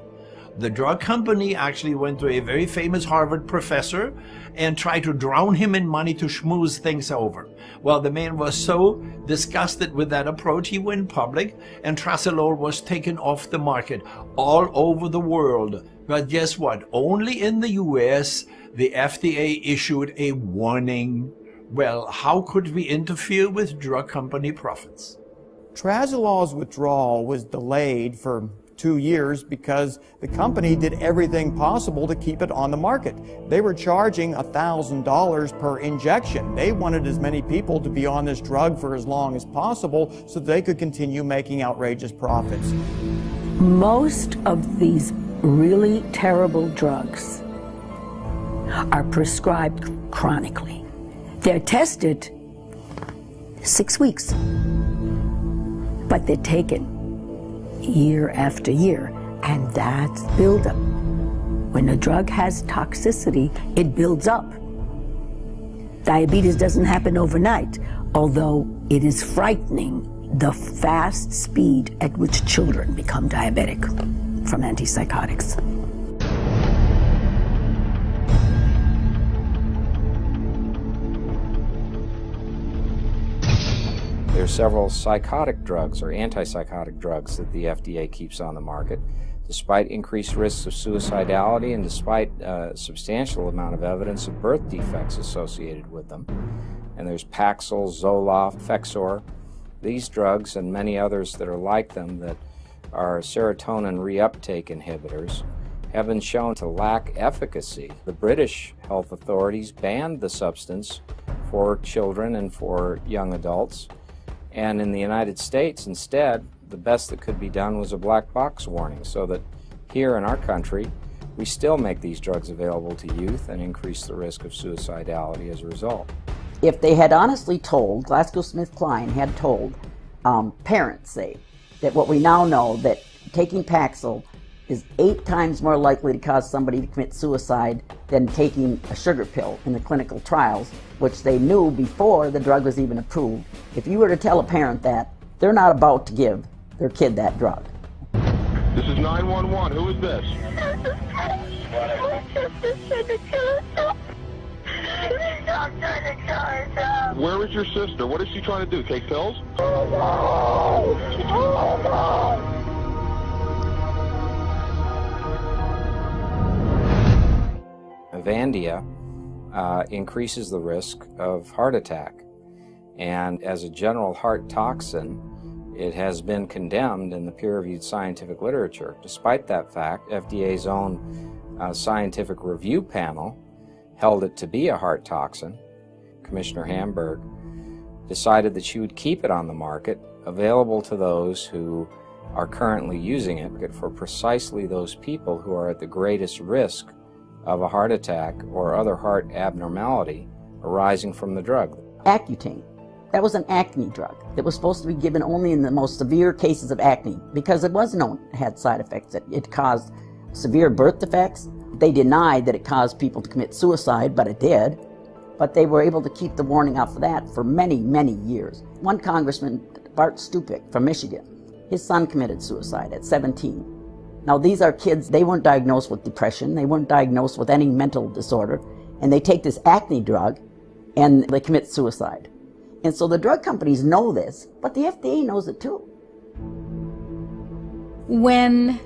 the drug company actually went to a very famous Harvard professor and tried to drown him in money to schmooze things over. Well, the man was so disgusted with that approach, he went public, and Tracelol was taken off the market all over the world. But guess what? Only in the US, the FDA issued a warning. Well, how could we interfere with drug company profits? Tracelol's withdrawal was delayed for 2 years because the company did everything possible to keep it on the market. They were charging $1,000 per injection. They wanted as many people to be on this drug for as long as possible so they could continue making outrageous profits. Most of these really terrible drugs are prescribed chronically. They're tested 6 weeks, but they're taken year after year, and that's buildup. When a drug has toxicity, it builds up. Diabetes doesn't happen overnight, although it is frightening the fast speed at which children become diabetic from antipsychotics. There are several psychotic drugs or antipsychotic drugs that the FDA keeps on the market, despite increased risks of suicidality and despite a substantial amount of evidence of birth defects associated with them. And there's Paxil, Zoloft, Fexor. These drugs and many others that are like them that are serotonin reuptake inhibitors have been shown to lack efficacy. The British health authorities banned the substance for children and for young adults. And in the United States, instead, the best that could be done was a black box warning, so that here in our country, we still make these drugs available to youth and increase the risk of suicidality as a result. If they had honestly told, GlaxoSmithKline had told parents, say, that what we now know, that taking Paxil is 8 times more likely to cause somebody to commit suicide than taking a sugar pill in the clinical trials, which they knew before the drug was even approved. If you were to tell a parent that, they're not about to give their kid that drug. This is 911. Who is this? Stop trying to kill us. your sister? What is she trying to do? Take pills? Avandia increases the risk of heart attack. And as a general heart toxin, it has been condemned in the peer-reviewed scientific literature. Despite that fact, FDA's own scientific review panel held it to be a heart toxin. Commissioner Hamburg decided that she would keep it on the market, available to those who are currently using it for precisely those people who are at the greatest risk of a heart attack or other heart abnormality arising from the drug. Accutane. That was an acne drug that was supposed to be given only in the most severe cases of acne because it was known it had side effects. It caused severe birth defects. They denied that it caused people to commit suicide, but it did. But they were able to keep the warning off of that for many, many years. One congressman, Bart Stupak from Michigan, his son committed suicide at 17. Now these are kids, they weren't diagnosed with depression, they weren't diagnosed with any mental disorder, and they take this acne drug and they commit suicide. And so the drug companies know this, but the FDA knows it too. When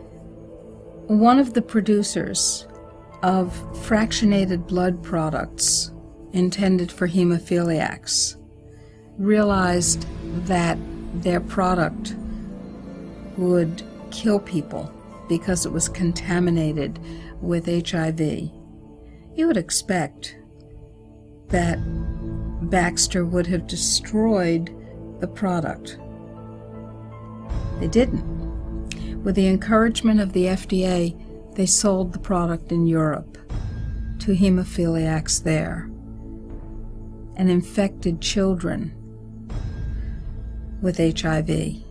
one of the producers of fractionated blood products intended for hemophiliacs realized that their product would kill people because it was contaminated with HIV, you would expect that Baxter would have destroyed the product. They didn't. With the encouragement of the FDA, they sold the product in Europe to hemophiliacs there and infected children with HIV.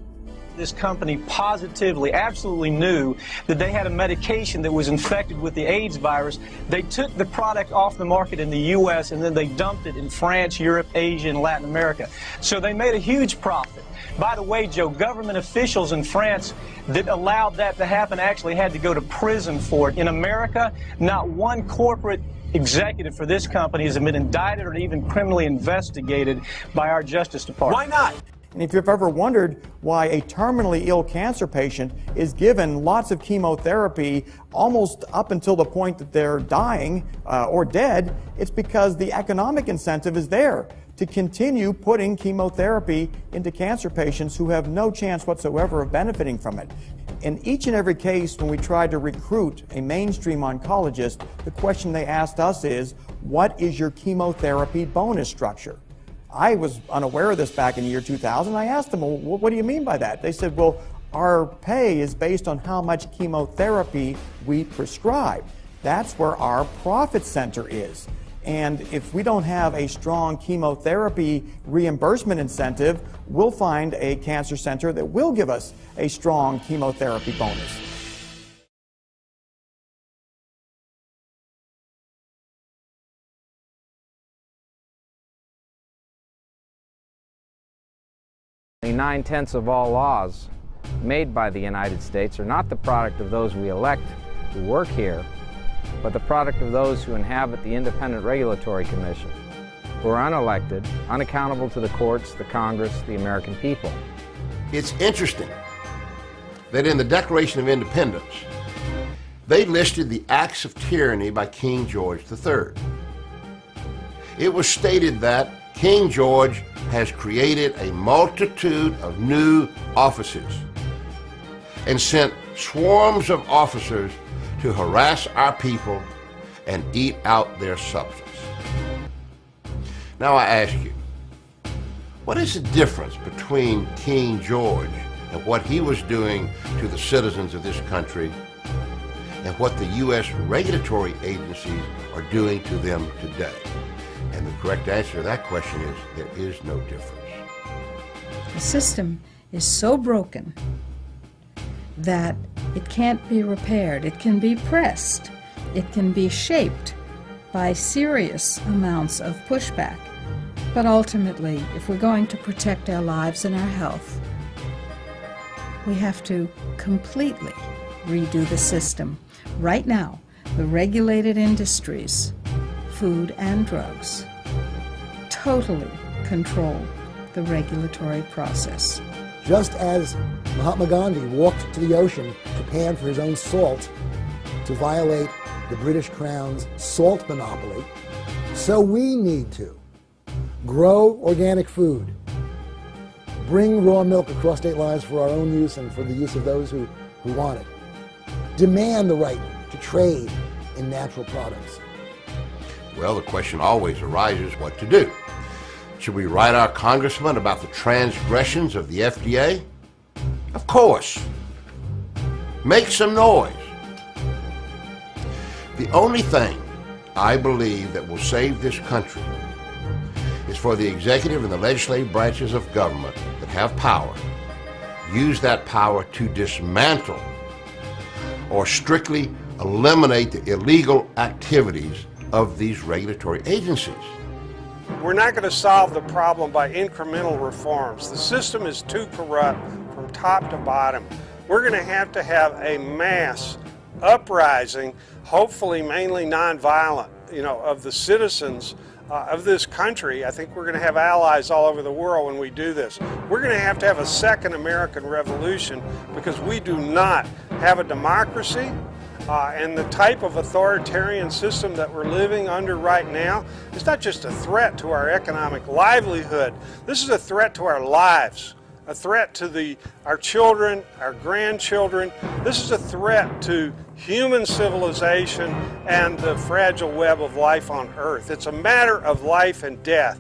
This company positively, absolutely knew that they had a medication that was infected with the AIDS virus. They took the product off the market in the U.S. and then they dumped it in France, Europe, Asia, and Latin America. So they made a huge profit. By the way, Joe, government officials in France that allowed that to happen actually had to go to prison for it. In America, not one corporate executive for this company has been indicted or even criminally investigated by our Justice Department. Why not? And if you've ever wondered why a terminally ill cancer patient is given lots of chemotherapy almost up until the point that they're dying or dead, it's because the economic incentive is there to continue putting chemotherapy into cancer patients who have no chance whatsoever of benefiting from it. In each and every case when we tried to recruit a mainstream oncologist, the question they asked us is, what is your chemotherapy bonus structure? I was unaware of this back in the year 2000. I asked them, well, what do you mean by that? They said, well, our pay is based on how much chemotherapy we prescribe. That's where our profit center is. And if we don't have a strong chemotherapy reimbursement incentive, we'll find a cancer center that will give us a strong chemotherapy bonus. Nine-tenths of all laws made by the United States are not the product of those we elect who work here, but the product of those who inhabit the Independent Regulatory Commission, who are unelected, unaccountable to the courts, the Congress, the American people. It's interesting that in the Declaration of Independence, they listed the acts of tyranny by King George III. It was stated that King George has created a multitude of new offices and sent swarms of officers to harass our people and eat out their substance. Now I ask you, what is the difference between King George and what he was doing to the citizens of this country and what the U.S. regulatory agencies are doing to them today? And the correct answer to that question is there is no difference. The system is so broken that it can't be repaired. It can be pressed. It can be shaped by serious amounts of pushback. But ultimately, if we're going to protect our lives and our health, we have to completely redo the system. Right now, the regulated industries, food and drugs, totally control the regulatory process. Just as Mahatma Gandhi walked to the ocean, Japan, for his own salt, to violate the British Crown's salt monopoly, so we need to grow organic food, bring raw milk across state lines for our own use and for the use of those who want it, demand the right to trade in natural products. Well, the question always arises what to do. Should we write our congressman about the transgressions of the FDA? Of course. Make some noise. The only thing I believe that will save this country is for the executive and the legislative branches of government that have power, use that power to dismantle or strictly eliminate the illegal activities of these regulatory agencies. We're not going to solve the problem by incremental reforms. The system is too corrupt from top to bottom. We're going to have a mass uprising, hopefully mainly nonviolent, of the citizens of this country. I think we're going to have allies all over the world when we do this. We're going to have a second American Revolution because we do not have a democracy. And the type of authoritarian system that we're living under right now is not just a threat to our economic livelihood. This is a threat to our lives, a threat to our children, our grandchildren. This is a threat to human civilization and the fragile web of life on Earth. It's a matter of life and death.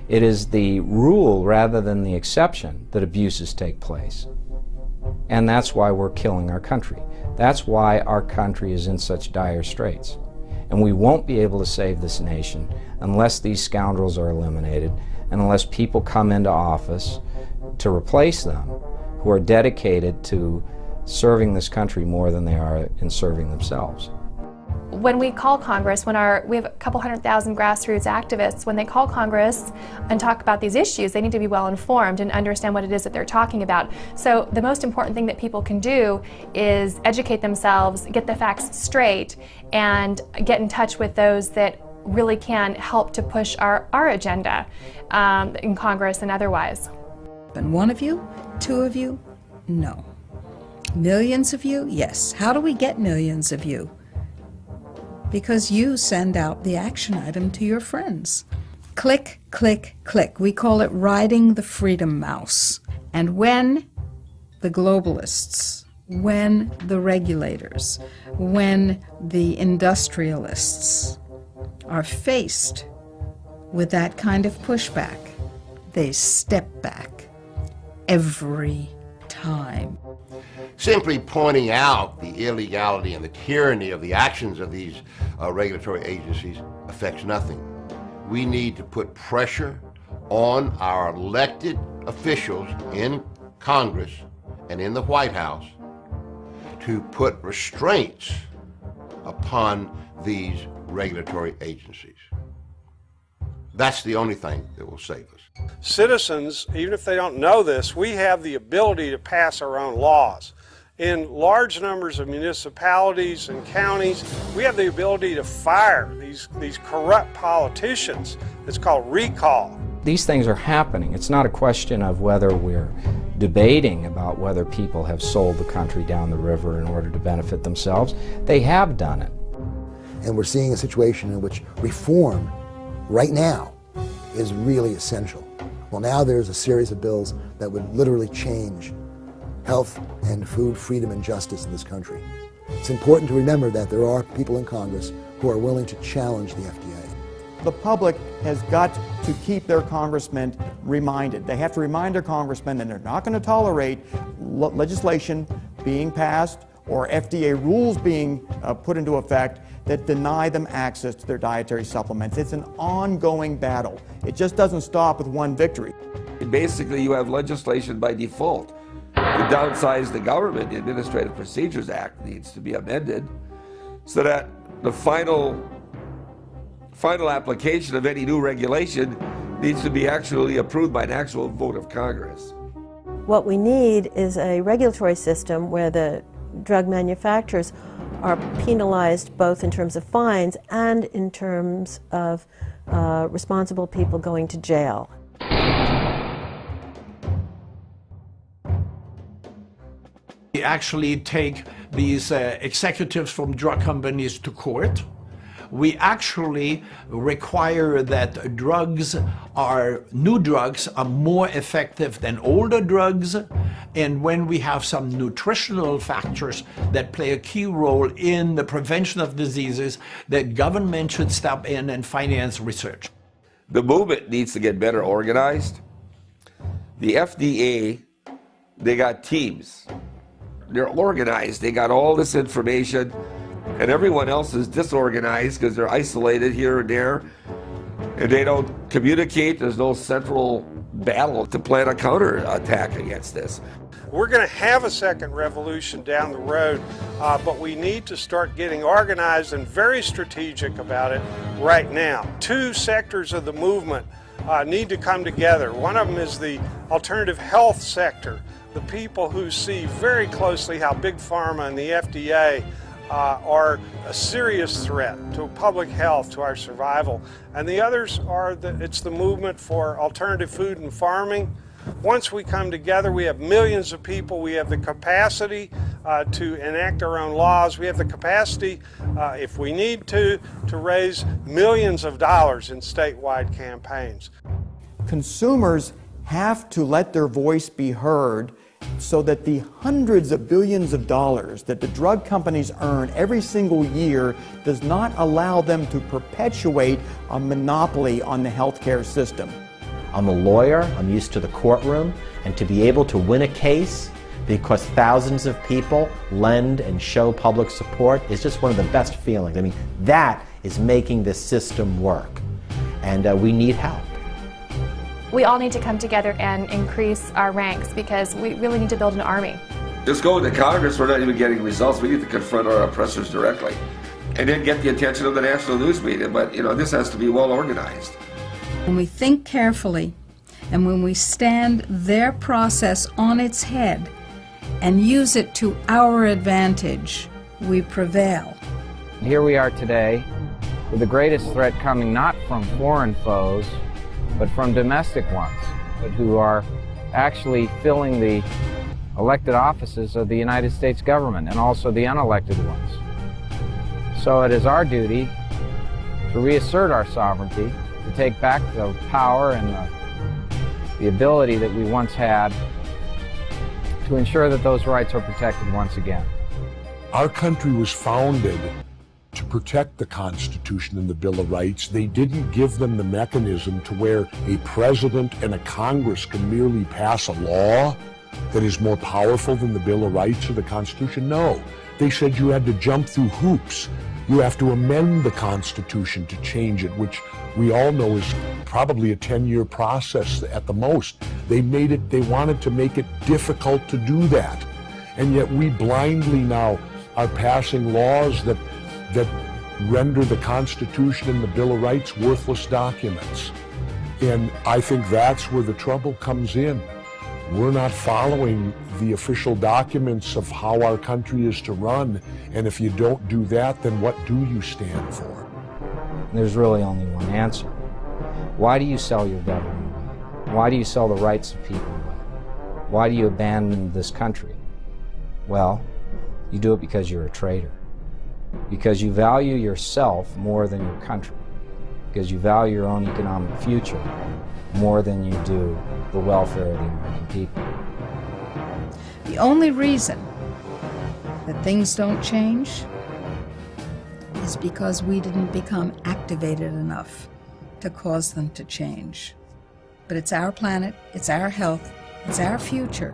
It is the rule rather than the exception that abuses take place. And that's why we're killing our country. That's why our country is in such dire straits. And we won't be able to save this nation unless these scoundrels are eliminated and unless people come into office to replace them who are dedicated to serving this country more than they are in serving themselves. When we call Congress, we have a couple 100,000 grassroots activists, when they call Congress and talk about these issues, they need to be well informed and understand what it is that they're talking about. So the most important thing that people can do is educate themselves, get the facts straight, and get in touch with those that really can help to push our agenda in Congress and otherwise. And one of you? Two of you? No. Millions of you? Yes. How do we get millions of you? Because you send out the action item to your friends. Click, click, click. We call it riding the freedom mouse. And when the globalists, when the regulators, when the industrialists are faced with that kind of pushback, they step back every time. Simply pointing out the illegality and the tyranny of the actions of these regulatory agencies affects nothing. We need to put pressure on our elected officials in Congress and in the White House to put restraints upon these regulatory agencies. That's the only thing that will save us. Citizens, even if they don't know this, we have the ability to pass our own laws. In large numbers of municipalities and counties, we have the ability to fire these corrupt politicians. It's called recall. These things are happening. It's not a question of whether we're debating about whether people have sold the country down the river in order to benefit themselves. They have done it. And we're seeing a situation in which reform right now is really essential. Well, now there's a series of bills that would literally change health and food freedom and justice in this country. It's important to remember that there are people in Congress who are willing to challenge the FDA. The public has got to keep their congressmen reminded. They have to remind their congressmen that they're not going to tolerate legislation being passed or FDA rules being put into effect that deny them access to their dietary supplements. It's an ongoing battle. It just doesn't stop with one victory. Basically, you have legislation by default. To downsize the government, the Administrative Procedures Act needs to be amended so that the final application of any new regulation needs to be actually approved by an actual vote of Congress. What we need is a regulatory system where the drug manufacturers are penalized both in terms of fines and in terms of responsible people going to jail. actually take these executives from drug companies to court. We actually require that new drugs are more effective than older drugs. And when we have some nutritional factors that play a key role in the prevention of diseases, that government should step in and finance research. The movement needs to get better organized. The FDA, they got teams. They're organized. They got all this information, and everyone else is disorganized because they're isolated here and there, and they don't communicate. There's no central battle to plan a counterattack against this. We're going to have a second revolution down the road, but we need to start getting organized and very strategic about it right now. Two sectors of the movement need to come together. One of them is the alternative health sector, the people who see very closely how Big Pharma and the FDA are a serious threat to public health, to our survival. And the others are it's the movement for alternative food and farming. Once we come together, we have millions of people. We have the capacity to enact our own laws. We have the capacity, if we need to raise millions of dollars in statewide campaigns. Consumers have to let their voice be heard so that the hundreds of billions of dollars that the drug companies earn every single year does not allow them to perpetuate a monopoly on the healthcare system. I'm a lawyer, I'm used to the courtroom, and to be able to win a case because thousands of people lend and show public support is just one of the best feelings. I mean, that is making the system work, and we need help. We all need to come together and increase our ranks because we really need to build an army. Just going to Congress, we're not even getting results. We need to confront our oppressors directly and then get the attention of the national news media. But, you know, this has to be well organized. When we think carefully and when we stand their process on its head and use it to our advantage, we prevail. Here we are today with the greatest threat coming not from foreign foes, but from domestic ones, but who are actually filling the elected offices of the United States government and also the unelected ones. So it is our duty to reassert our sovereignty, to take back the power and the ability that we once had to ensure that those rights are protected once again. Our country was founded to protect the Constitution and the Bill of Rights. They didn't give them the mechanism to where a president and a Congress can merely pass a law that is more powerful than the Bill of Rights or the Constitution. No, they said you had to jump through hoops. You have to amend the Constitution to change it, which we all know is probably a 10-year process at the most. They wanted to make it difficult to do that. And yet we blindly now are passing laws that render the Constitution and the Bill of Rights worthless documents. And I think that's where the trouble comes in. We're not following the official documents of how our country is to run, and if you don't do that, then what do you stand for? There's really only one answer. Why do you sell your government away? Why do you sell the rights of people away? Why do you abandon this country? Well, you do it because you're a traitor. Because you value yourself more than your country. Because you value your own economic future more than you do the welfare of the American people. The only reason that things don't change is because we didn't become activated enough to cause them to change. But it's our planet, it's our health, it's our future,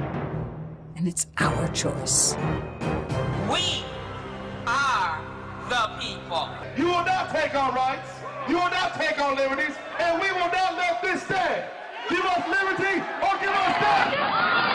and it's our choice. We are the people. You will not take our rights, you will not take our liberties, and we will not let this stand. Give us liberty or give us death.